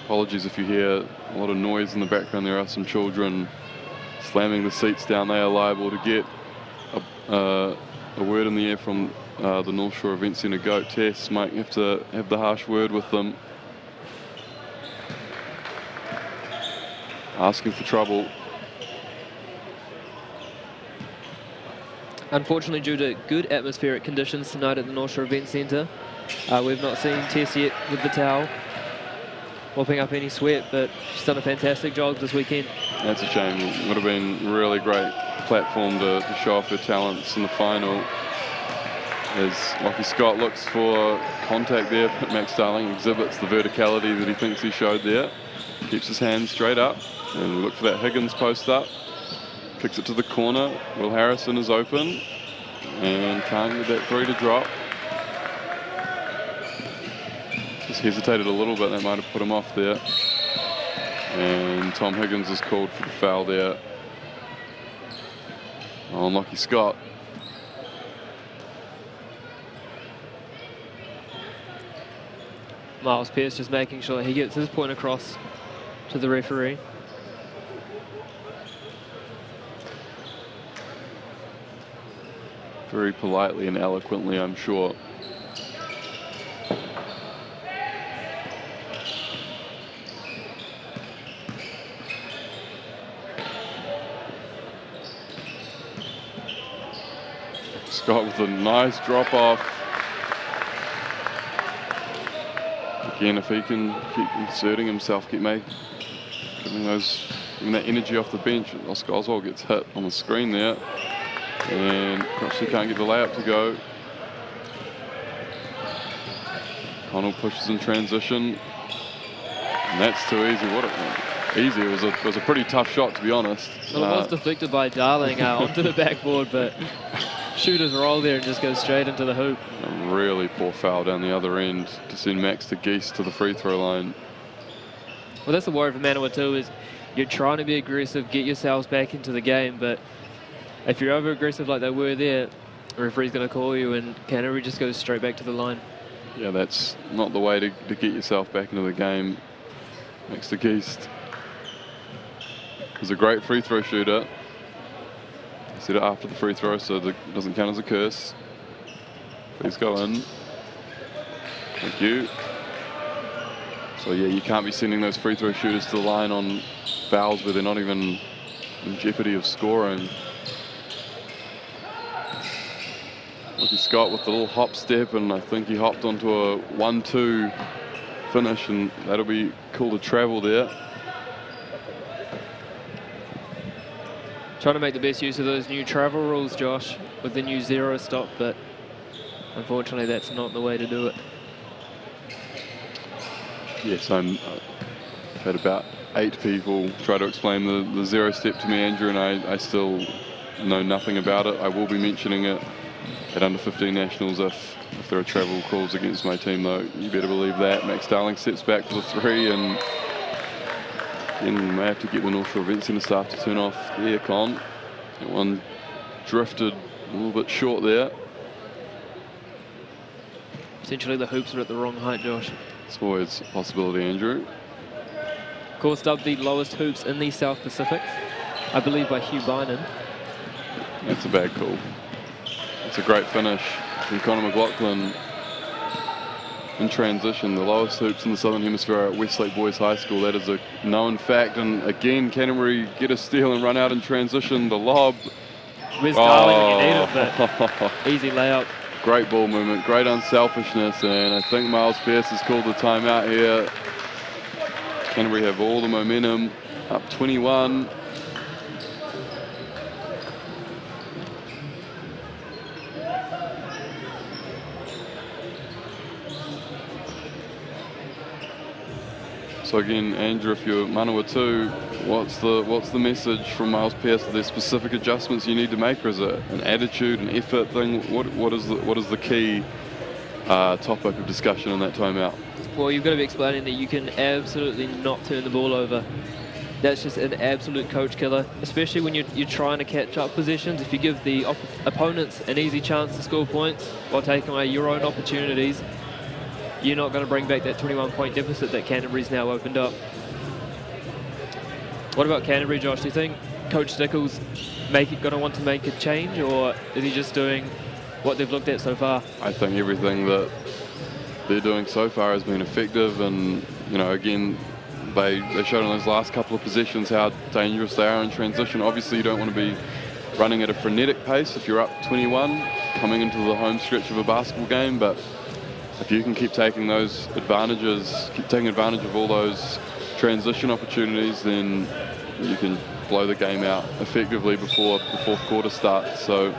Apologies if you hear a lot of noise in the background. There are some children slamming the seats down. They are liable to get a word in the air from the North Shore Event Centre GOAT Test. Might have to have the harsh word with them, asking for trouble. Unfortunately, due to good atmospheric conditions tonight at the North Shore Event Centre, we've not seen Tess yet with the towel mopping up any sweat, but she's done a fantastic job this weekend. That's a shame. It would have been a really great platform to show off her talents in the final. As Lockie Scott looks for contact there, but Max Darling exhibits the verticality that he thinks he showed there. Keeps his hands straight up, and we look for that Higgins post up. Kicks it to the corner. Will Harrison is open, and can't get that three to drop. Just hesitated a little bit, that might have put him off there. And Tom Higgins is called for the foul there on Lockie Scott. Miles Pearce just making sure he gets his point across to the referee. Very politely and eloquently, I'm sure. Scott with a nice drop off. Again, if he can keep inserting himself, giving that energy off the bench, Oscar Oswald gets hit on the screen there. And Crutchley can't get the layup to go. Connell pushes in transition. And that's too easy. Easy. It was a pretty tough shot, to be honest. Well, it was deflected by Darling onto the backboard, but shooters roll there and just go straight into the hoop. A really poor foul down the other end to send Max De Geest to the free throw line. Well, that's the worry for Manawatu, is you're trying to be aggressive, get yourselves back into the game, but if you're over aggressive like they were there, the referee's going to call you and Canterbury just goes straight back to the line. Yeah, that's not the way to get yourself back into the game. Max De Geest was a great free throw shooter. He said it after the free throw, so it doesn't count as a curse. Please go in. Thank you. So yeah, you can't be sending those free throw shooters to the line on fouls where they're not even in jeopardy of scoring. Lockie Scott with the little hop step, and I think he hopped onto a 1-2 finish, and that'll be cool to travel there. Trying to make the best use of those new travel rules, Josh. with the new zero stop, but unfortunately that's not the way to do it. Yes, I've had about 8 people try to explain the zero step to me, Andrew, and I still know nothing about it. I will be mentioning it at under 15 nationals if there are travel calls against my team, though. You better believe that. Max Darling steps back for the 3, and again, we may have to get the North Shore Event Centre staff to turn off the aircon. That one drifted a little bit short there. Essentially the hoops are at the wrong height, Josh. It's always a possibility, Andrew. Of course, dubbed the lowest hoops in the South Pacific, I believe by Hugh Bynum. That's a bad call. It's a great finish from Connor McLaughlin in transition. The lowest hoops in the Southern Hemisphere are at Westlake Boys High School. That is a known fact. And again, Canterbury get a steal and run out in transition. The lob. Where's Darling when you need it, but easy layup. Great ball movement, great unselfishness, and I think Miles Pearce has called the timeout here. Canterbury have all the momentum, up 21. So again, Andrew, if you're Manawatu, what's the message from Miles Pearce? Are there specific adjustments you need to make, or is it an attitude, an effort thing? What is the key topic of discussion in that timeout? Well, you've got to be explaining that you can absolutely not turn the ball over. That's just an absolute coach killer, especially when you're trying to catch up possessions. If you give the opponents an easy chance to score points while taking away your own opportunities, you're not going to bring back that 21-point deficit that Canterbury's now opened up. What about Canterbury, Josh? Do you think Coach Stickle's going to want to make a change, or is he just doing what they've looked at so far? I think everything that they're doing so far has been effective, and you know, again, they showed on those last couple of possessions how dangerous they are in transition. Obviously, you don't want to be running at a frenetic pace if you're up 21 coming into the home stretch of a basketball game, but if you can keep taking those advantages, keep taking advantage of all those transition opportunities, then you can blow the game out effectively before the fourth quarter starts. So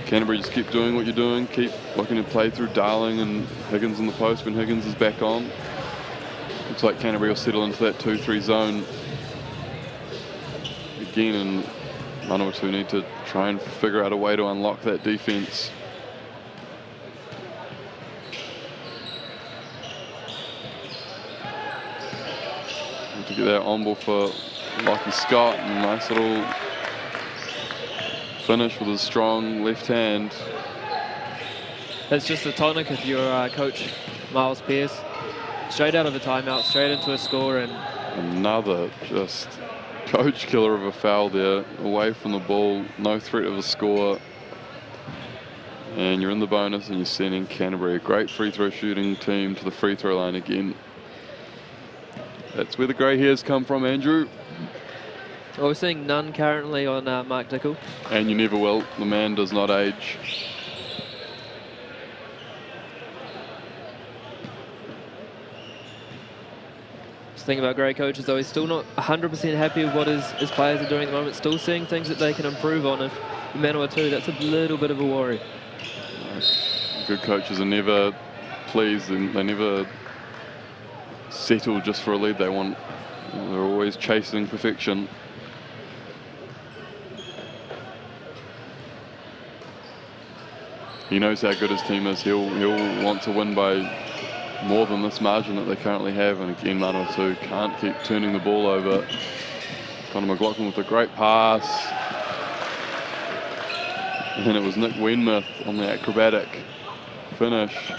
Canterbury, just keep doing what you're doing, keep looking to play through Darling and Higgins in the post when Higgins is back on. Looks like Canterbury will settle into that 2-3 zone again, and Manawatu need to try and figure out a way to unlock that defense. To get that on ball for Lockie Scott, and nice little finish with his strong left hand. That's just the tonic if you're Coach Miles Pearce. Straight out of a timeout, straight into a score, and another just coach killer of a foul there, away from the ball, no threat of a score, and you're in the bonus and you're sending Canterbury, a great free throw shooting team, to the free throw line again. That's where the grey hairs come from, Andrew. Well, we're seeing none currently on Mark Dickel. And you never will. The man does not age. Just thinking about great coaches, though, he's still not 100% happy with what his players are doing at the moment. Still seeing things that they can improve on. If Manawatu, that's a little bit of a worry. Good coaches are never pleased, and they never settle just for a lead. They're always chasing perfection. He knows how good his team is. He'll want to win by more than this margin that they currently have. And again, Manawatu can't keep turning the ball over. Connor McLaughlin with a great pass, and it was Nic Wenmoth on the acrobatic finish.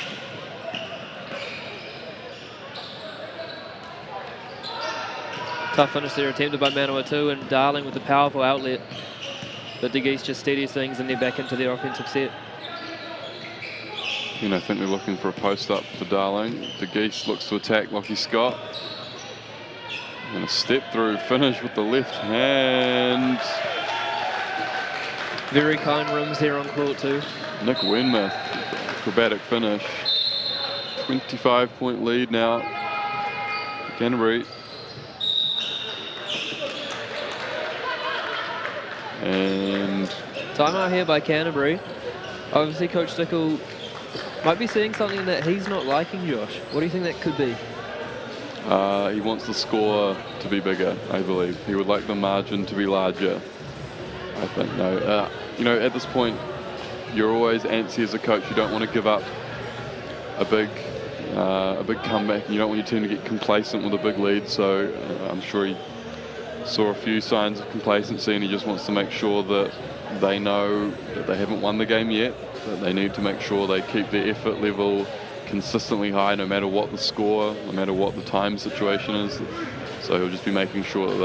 Tough finish there attempted by Manawatu, and Darling with a powerful outlet. But De Geest just steadies things and they're back into their offensive set. I think they're looking for a post-up for Darling. De Geest looks to attack Lockie Scott. And a step-through finish with the left hand. Very kind rims there on court too. Nic Wenmoth, acrobatic finish. 25-point lead now for Canterbury. And timeout here by Canterbury. Obviously, Coach Dickel might be seeing something that he's not liking, Josh. What do you think that could be? he wants the score to be bigger, I believe. He would like the margin to be larger, I think. No, you know, at this point, you're always antsy as a coach. You don't want to give up a big comeback, and you don't want your team to get complacent with a big lead. So I'm sure he saw a few signs of complacency, and he just wants to make sure that they know that they haven't won the game yet, that they need to make sure they keep their effort level consistently high no matter what the score, no matter what the time situation is. So he'll just be making sure that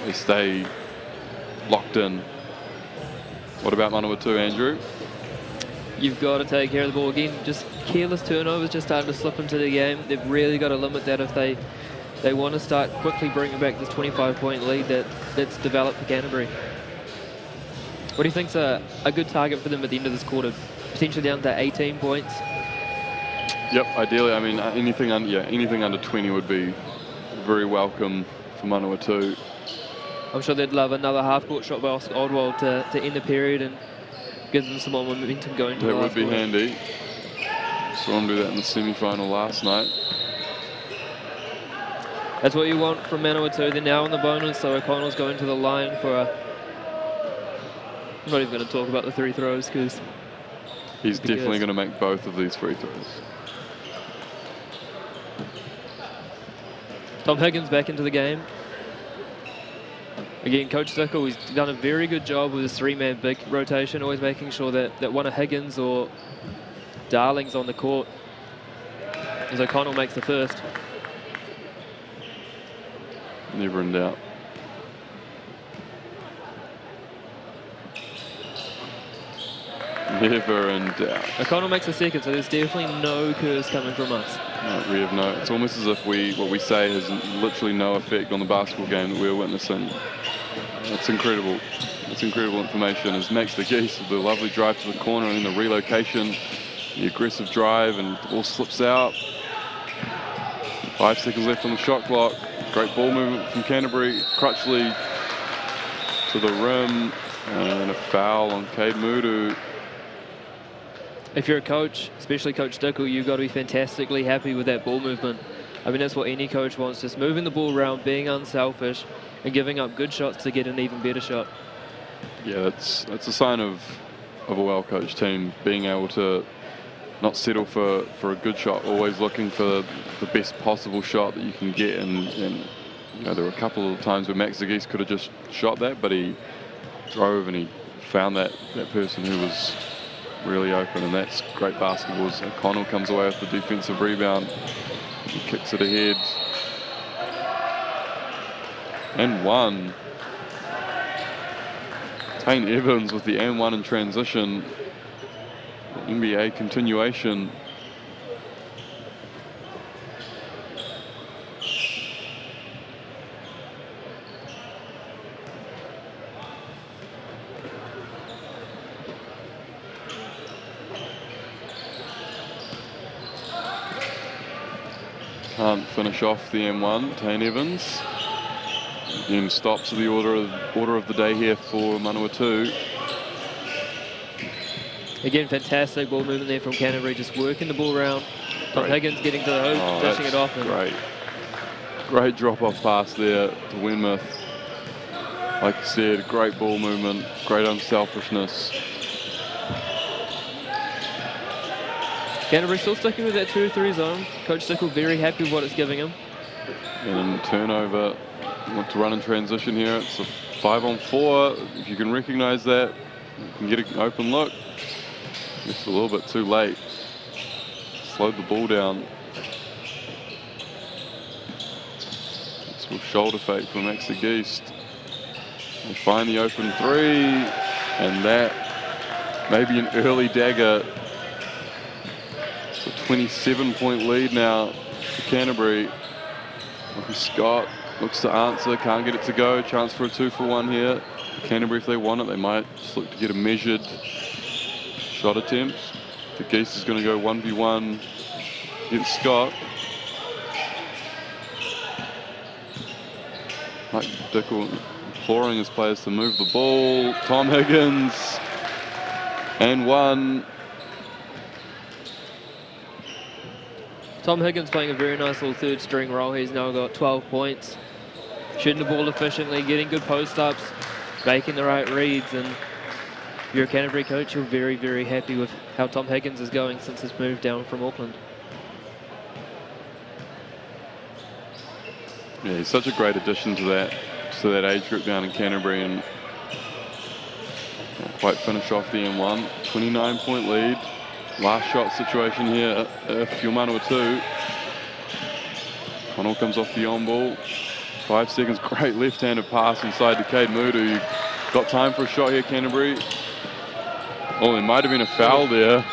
they stay locked in. What about Manawatu, Andrew? You've got to take care of the ball again. Just careless turnovers just starting to slip into the game. They've really got to limit that if they want to start quickly bringing back this 25-point lead that's developed for Canterbury. What do you think's a good target for them at the end of this quarter? Potentially down to 18 points? Yep, ideally. I mean, anything under 20 would be very welcome for Manawatu. I'm sure they'd love another half-court shot by Oscar Oldwell to end the period and give them some more momentum going to the last That would be quarter. handy. Saw him do that in the semi-final last night. That's what you want from Manawatu. They're now on the bonus, so O'Connell's going to the line for a... I'm not even going to talk about the three throws because... He's definitely going to make both of these free throws. Tom Higgins back into the game. Again, Coach Dickel, he's done a very good job with his three-man big rotation, always making sure that one of Higgins or Darling's on the court as O'Connell makes the first. Never in doubt. Never in doubt. O'Connell makes the second, so there's definitely no curse coming from us. No, we have no. It's almost as if what we say has literally no effect on the basketball game that we're witnessing. It's incredible. It's incredible information. As Max De Geest with the lovely drive to the corner and then the relocation, the aggressive drive, and the ball slips out. 5 seconds left on the shot clock. Great ball movement from Canterbury. Crutchley to the rim, and a foul on Cade Mudu. If you're a coach, especially Coach Dickel, you've got to be fantastically happy with that ball movement. I mean, that's what any coach wants, just moving the ball around, being unselfish, and giving up good shots to get an even better shot. Yeah, that's a sign of a well-coached team, being able to not settle for a good shot, always looking for the best possible shot that you can get. And you know, there were a couple of times where Max De Geest could have just shot that, but he drove and he found that person who was really open, and that's great basketball. As O'Connell comes away with the defensive rebound, he kicks it ahead. And one. Tane Evans with the and one in transition. NBA continuation. Can't finish off the M1, Tane Evans. Again, stops the order of the day here for Manawatu. Again, fantastic ball movement there from Canterbury, just working the ball around. Tom Higgins getting to the hoop, dishing it off. Great drop-off pass there to Wenmoth. Like you said, great ball movement, great unselfishness. Canterbury still sticking with that 2-3 zone. Coach Dickel very happy with what it's giving him. And turnover. Want to run in transition here. It's a 5-on-4. If you can recognize that, you can get an open look. Just a little bit too late. Slowed the ball down. It's a shoulder fake for Max De Geest. They find the open three, and that may be an early dagger. It's a 27-point lead now for Canterbury. Scott looks to answer, can't get it to go. Chance for a 2-for-1 here. Canterbury, if they want it, they might just look to get a measured shot attempt. De Geest is going to go 1v1 against Scott. Mike Dickel imploring his players to move the ball. Tom Higgins, and one. Tom Higgins playing a very nice little third string role. He's now got 12 points. Shooting the ball efficiently, getting good post-ups, making the right reads, and if you're a Canterbury coach, you're very, very happy with how Tom Higgins is going since his move down from Auckland. Yeah, he's such a great addition to that age group down in Canterbury, and can't quite finish off the M1. 29-point lead. Last shot situation here if you're Manawatu. Connell comes off the on ball. 5 seconds, great left-handed pass inside to Cade Mudu. Got time for a shot here, Canterbury. Oh, there might have been a foul there.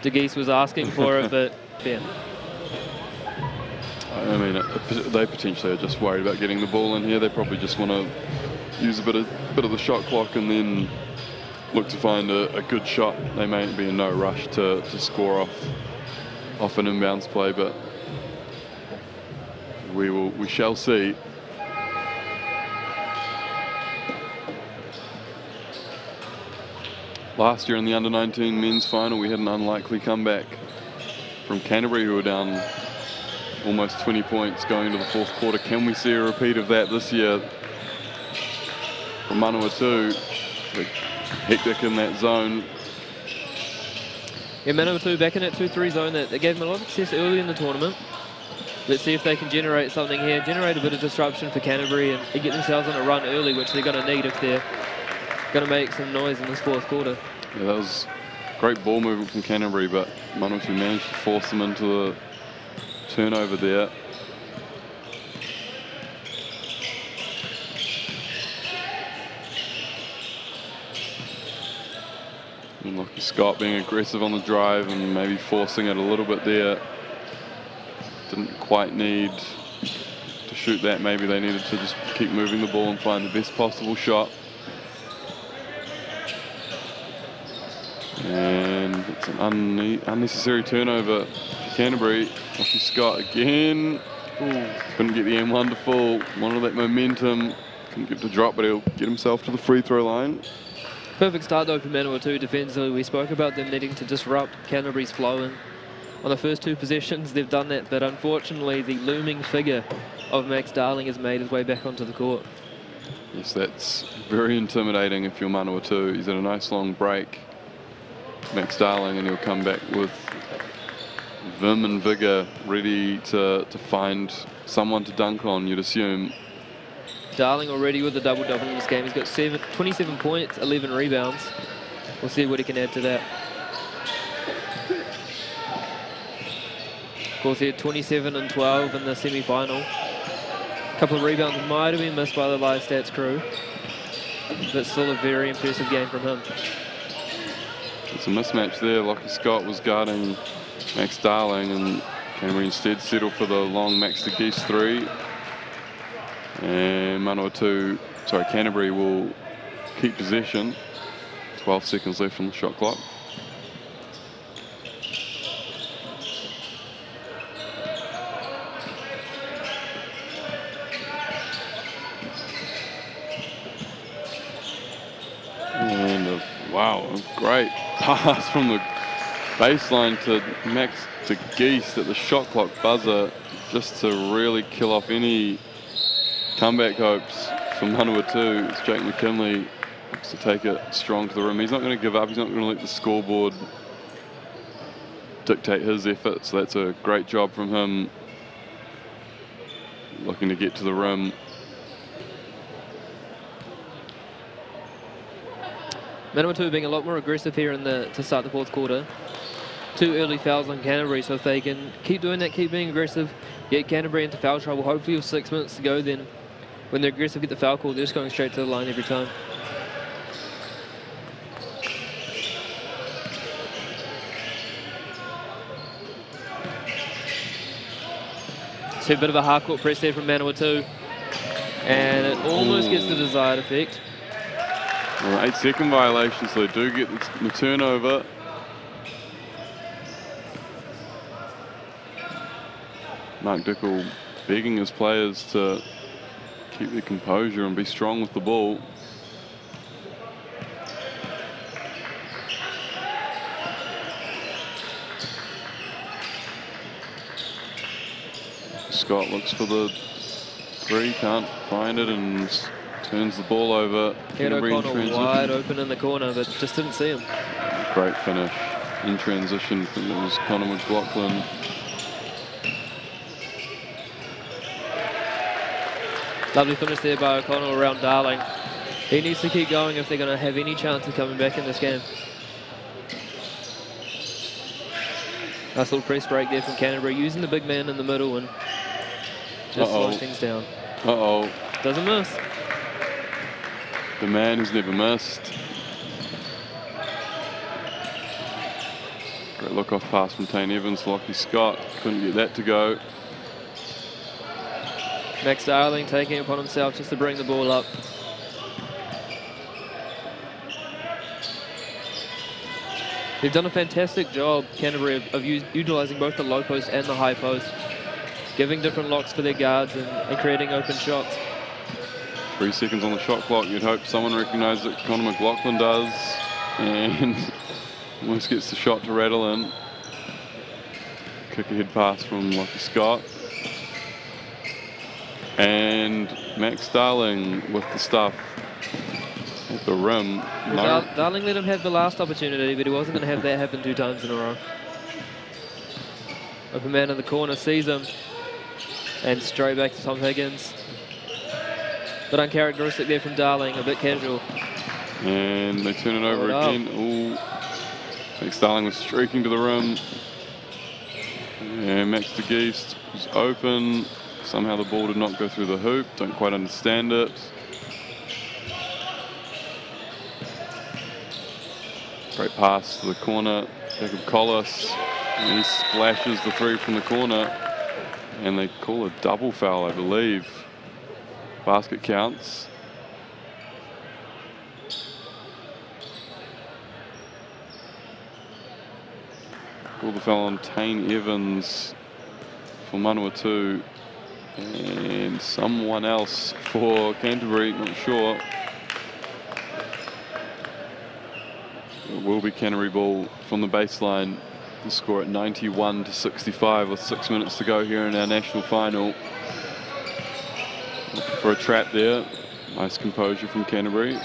De Geest was asking for it, but yeah. I mean, they potentially are just worried about getting the ball in here. They probably just want to use a bit of the shot clock and then look to find a good shot. They may be in no rush to score off an inbounds play, but we shall see. Last year in the under-19 men's final, we had an unlikely comeback from Canterbury, who were down almost 20 points going into the fourth quarter. Can we see a repeat of that this year from Manawatu? Hectic in that zone. Yeah, Manawatu back in that 2-3 zone that gave them a lot of success early in the tournament. Let's see if they can generate something here, generate a bit of disruption for Canterbury and get themselves on a run early, which they're going to need if they're going to make some noise in this fourth quarter. Yeah, that was great ball movement from Canterbury, but Manawatu managed to force them into the turnover there. And Lockie Scott being aggressive on the drive and maybe forcing it a little bit there. Didn't quite need to shoot that. Maybe they needed to just keep moving the ball and find the best possible shot. And it's an unnecessary turnover for Canterbury. Lockie Scott again. Ooh, couldn't get the M1 to fall. Wanted that momentum. Couldn't get to drop, but he'll get himself to the free throw line. Perfect start though for Manawatu defensively. We spoke about them needing to disrupt Canterbury's flow, and on the first two possessions they've done that, but unfortunately the looming figure of Max Darling has made his way back onto the court. Yes, that's very intimidating if you're Manawatu. He's had a nice long break, Max Darling, and he'll come back with vim and vigour, ready to find someone to dunk on, you'd assume. Darling already with a double-double in this game. He's got 27 points, 11 rebounds. We'll see what he can add to that. Of course, he had 27 and 12 in the semi-final. A couple of rebounds might have been missed by the live stats crew, but still a very impressive game from him. It's a mismatch there. Lockie Scott was guarding Max Darling, and Canterbury instead settled for the long Max De Geest three. And Canterbury will keep possession. 12 seconds left on the shot clock. And wow, a great pass from the baseline to Max De Geest at the shot clock buzzer, just to really kill off any comeback hopes from Manawatu. It's Jake McKinley looks to take it strong to the rim. He's not going to give up. He's not going to let the scoreboard dictate his effort. So that's a great job from him, looking to get to the rim. Manawatu being a lot more aggressive here to start the fourth quarter. 2 early fouls on Canterbury, so if they can keep doing that, keep being aggressive, get Canterbury into foul trouble, hopefully with 6 minutes to go, then when they're aggressive, get the foul call, they're just going straight to the line every time. So a bit of a hard-court press there from Manawatu, and it almost gets the desired effect. Well, 8-second violation, so they do get the turnover. Mark Dickel begging his players to keep their composure and be strong with the ball. Scott looks for the 3, can't find it, and turns the ball over. Had O'Connell wide open in the corner, but just didn't see him. Great finish in transition. I think it was Connor McLaughlin. Lovely finish there by O'Connell around Darling. He needs to keep going if they're going to have any chance of coming back in this game. Nice little press break there from Canterbury, using the big man in the middle and just slows things down. Doesn't miss. The man who's never missed. Great look off pass from Tane Evans. Lockie Scott couldn't get that to go. Max Darling taking it upon himself just to bring the ball up. They've done a fantastic job, Canterbury, of utilising both the low post and the high post, giving different locks for their guards and creating open shots. 3 seconds on the shot clock. You'd hope someone recognised that Connor McLaughlin does, and almost gets the shot to rattle in. Kick ahead pass from Lockie Scott. And Max Darling with the stuff at the rim. Darling let him have the last opportunity, but he wasn't going to have that happen 2 times in a row. Open man in the corner, sees him, and straight back to Tom Higgins. But uncharacteristic there from Darling, a bit casual. And they turn it over again. Ooh. Max Darling was streaking to the rim. And Max De Geest was open. Somehow the ball did not go through the hoop. Don't quite understand it. Great pass to the corner. Jacob Collis. And he splashes the 3 from the corner. And they call a double foul, I believe. Basket counts. Call the foul on Tane Evans for Manawatu. And someone else for Canterbury, not sure. It will be Canterbury ball from the baseline. The score at 91-65 with 6 minutes to go here in our national final. Looking for a trap there. Nice composure from Canterbury.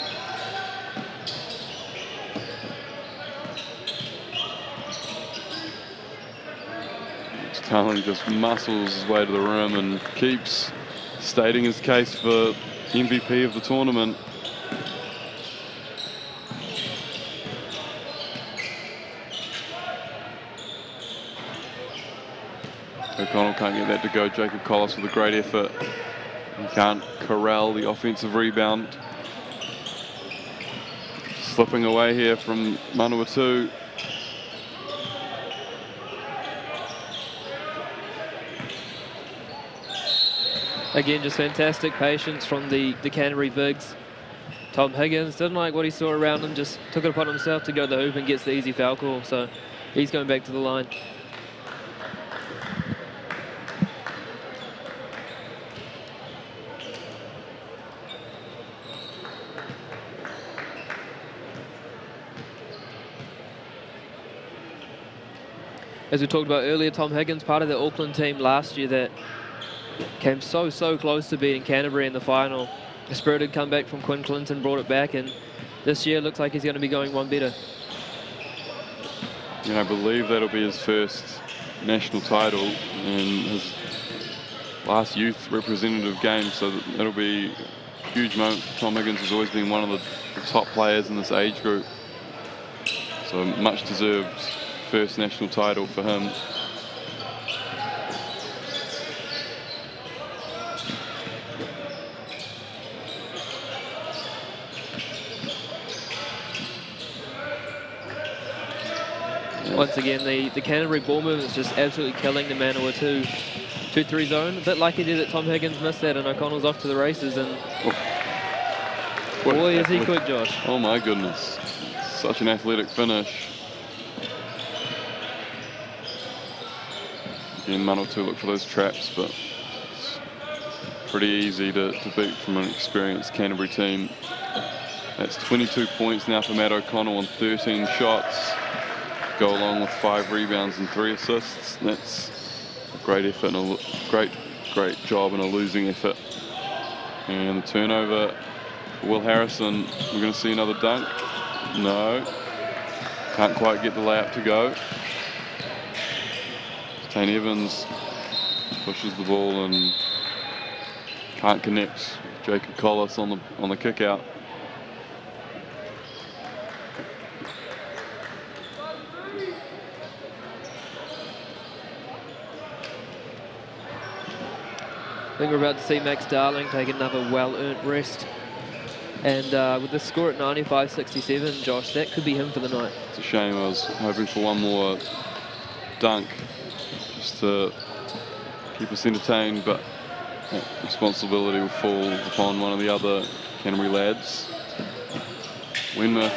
Darling just muscles his way to the rim and keeps stating his case for MVP of the tournament. O'Connell can't get that to go. Jacob Collis with a great effort. He can't corral the offensive rebound. Slipping away here from Manawatu. Again, just fantastic patience from the Canterbury bigs. Tom Higgins didn't like what he saw around him, just took it upon himself to go to the hoop and gets the easy foul call. So he's going back to the line. As we talked about earlier, Tom Higgins, part of the Auckland team last year that came so close to beating Canterbury in the final. A spirited comeback from Quinn Clinton brought it back, and this year looks like he's going to be going one better. Yeah, I believe that'll be his first national title in his last youth representative game, so that'll be a huge moment for Tom Higgins, who's always been one of the top players in this age group. So much deserved first national title for him. Once again, the Canterbury ball movement is just absolutely killing the Manawatu 2-3 zone. A bit like he did that Tom Higgins missed that, and O'Connell's off to the races. And boy, is he quick, Josh. Oh my goodness. Such an athletic finish. Again, Manawatu look for those traps, but pretty easy to beat from an experienced Canterbury team. That's 22 points now for Matt O'Connell on 13 shots. Go along with 5 rebounds and 3 assists. That's a great effort and a great job and a losing effort. And the turnover, Will Harrison. We're going to see another dunk. No. Can't quite get the layup to go. Tane Evans pushes the ball and can't connect. Jacob Collis on the kick out. I think we're about to see Max Darling take another well-earned rest. And with the score at 95-67, Josh, that could be him for the night. It's a shame. I was hoping for one more dunk just to keep us entertained, but that responsibility will fall upon one of the other Canterbury lads. Wenmoth,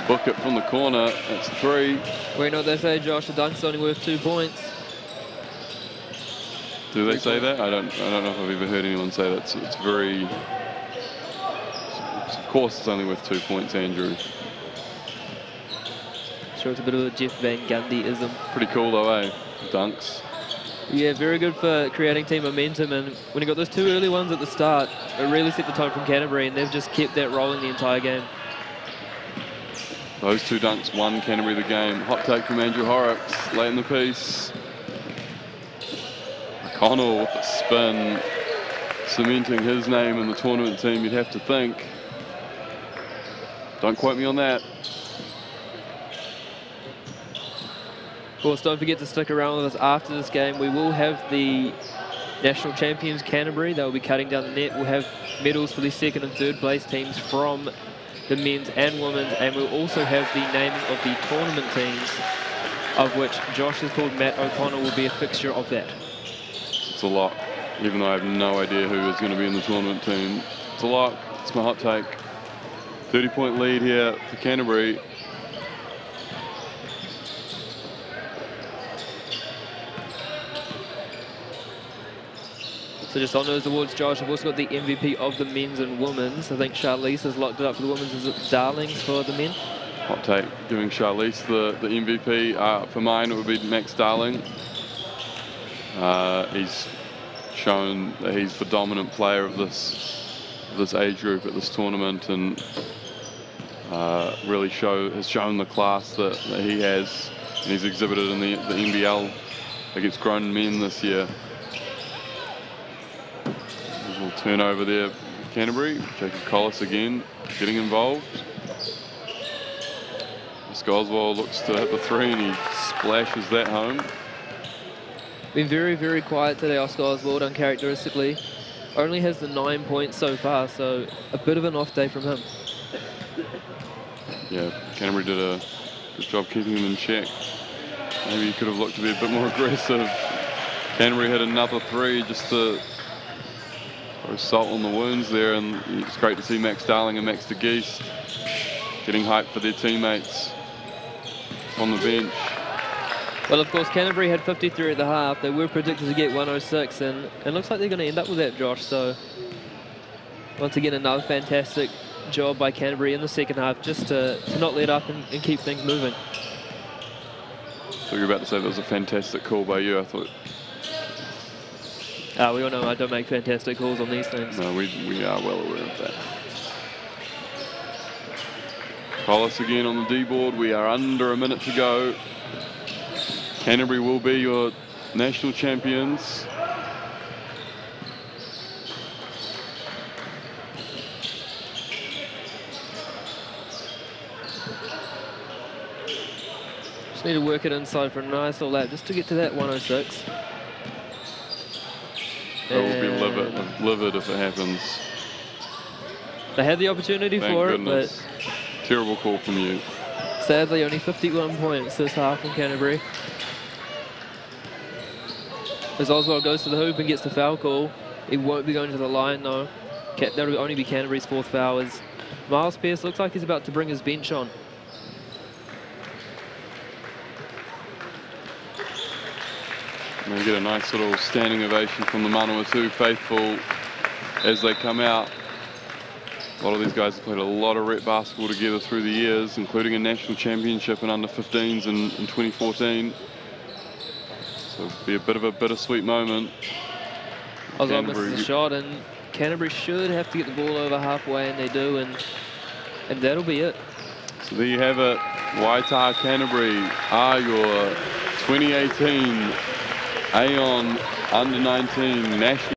book it from the corner. That's 3. Well, you know what they say, Josh, a dunk's only worth 2 points. Do they say that? I don't know if I've ever heard anyone say that. It's very... Of course it's only worth 2 points, Andrew. Sure, it's a bit of a Jeff Van Gundy-ism. Pretty cool though, eh? Dunks. Yeah, very good for creating team momentum, and when you got those 2 early ones at the start, it really set the tone from Canterbury, and they've just kept that rolling the entire game. Those 2 dunks won Canterbury the game. Hot take from Andrew Horrocks late in the piece. O'Connell with the spin, cementing his name in the tournament team, you'd have to think. Don't quote me on that. Of course, don't forget to stick around with us after this game. We will have the national champions Canterbury. They'll be cutting down the net. We'll have medals for the 2nd and 3rd place teams from the men's and women's, and we'll also have the naming of the tournament teams, of which Josh has called Matt O'Connell will be a fixture of that. It's a lock, even though I have no idea who is going to be in the tournament team. It's a lock. It's my hot take. 30-point lead here for Canterbury. So just on those awards, Josh, I've also got the MVP of the men's and women's. I think Charlize has locked it up for the women's. Is it Darlings for the men? Hot take, giving Charlize the MVP. For mine, it would be Max Darling. He's shown that he's the dominant player of this age group at this tournament, and really has shown the class that he has, and he's exhibited in the NBL against grown men this year. There's a little turnover there for Canterbury. Jacob Collis again getting involved. Oswald looks to hit the 3 and he splashes that home. Been very, very quiet today, Oscar Oswald, uncharacteristically. Only has the 9 points so far, so a bit of an off day from him. Yeah, Canterbury did a good job keeping him in check. Maybe he could have looked to be a bit more aggressive. Canterbury hit another 3 just to throw salt on the wounds there, and it's great to see Max Darling and Max De Geest getting hyped for their teammates on the bench. Well, of course, Canterbury had 53 at the half. They were predicted to get 106, and it looks like they're going to end up with that, Josh. So, once again, another fantastic job by Canterbury in the second half, just to not let up and keep things moving. So you were about to say that was a fantastic call by you, I thought. We all know I don't make fantastic calls on these things. No, we are well aware of that. Collis again on the D-board. We are under a minute to go. Canterbury will be your national champions. Just need to work it inside for a nice little lap just to get to that 106. I will be livid if it happens. They had the opportunity for it, but terrible call from you. Sadly, only 51 points this half from Canterbury. As Oswald goes to the hoop and gets the foul call, he won't be going to the line though. That'll only be Canterbury's 4th foul. As Miles Pearce looks like he's about to bring his bench on. We get a nice little standing ovation from the Manawatu faithful as they come out. A lot of these guys have played a lot of rep basketball together through the years, including a national championship in under-15s in 2014. So it'll be a bit of a bittersweet moment. Oswald misses the shot, and Canterbury should have to get the ball over halfway, and they do, and that'll be it. So there you have it. Waitaha Canterbury are your 2018 Aon Under-19 National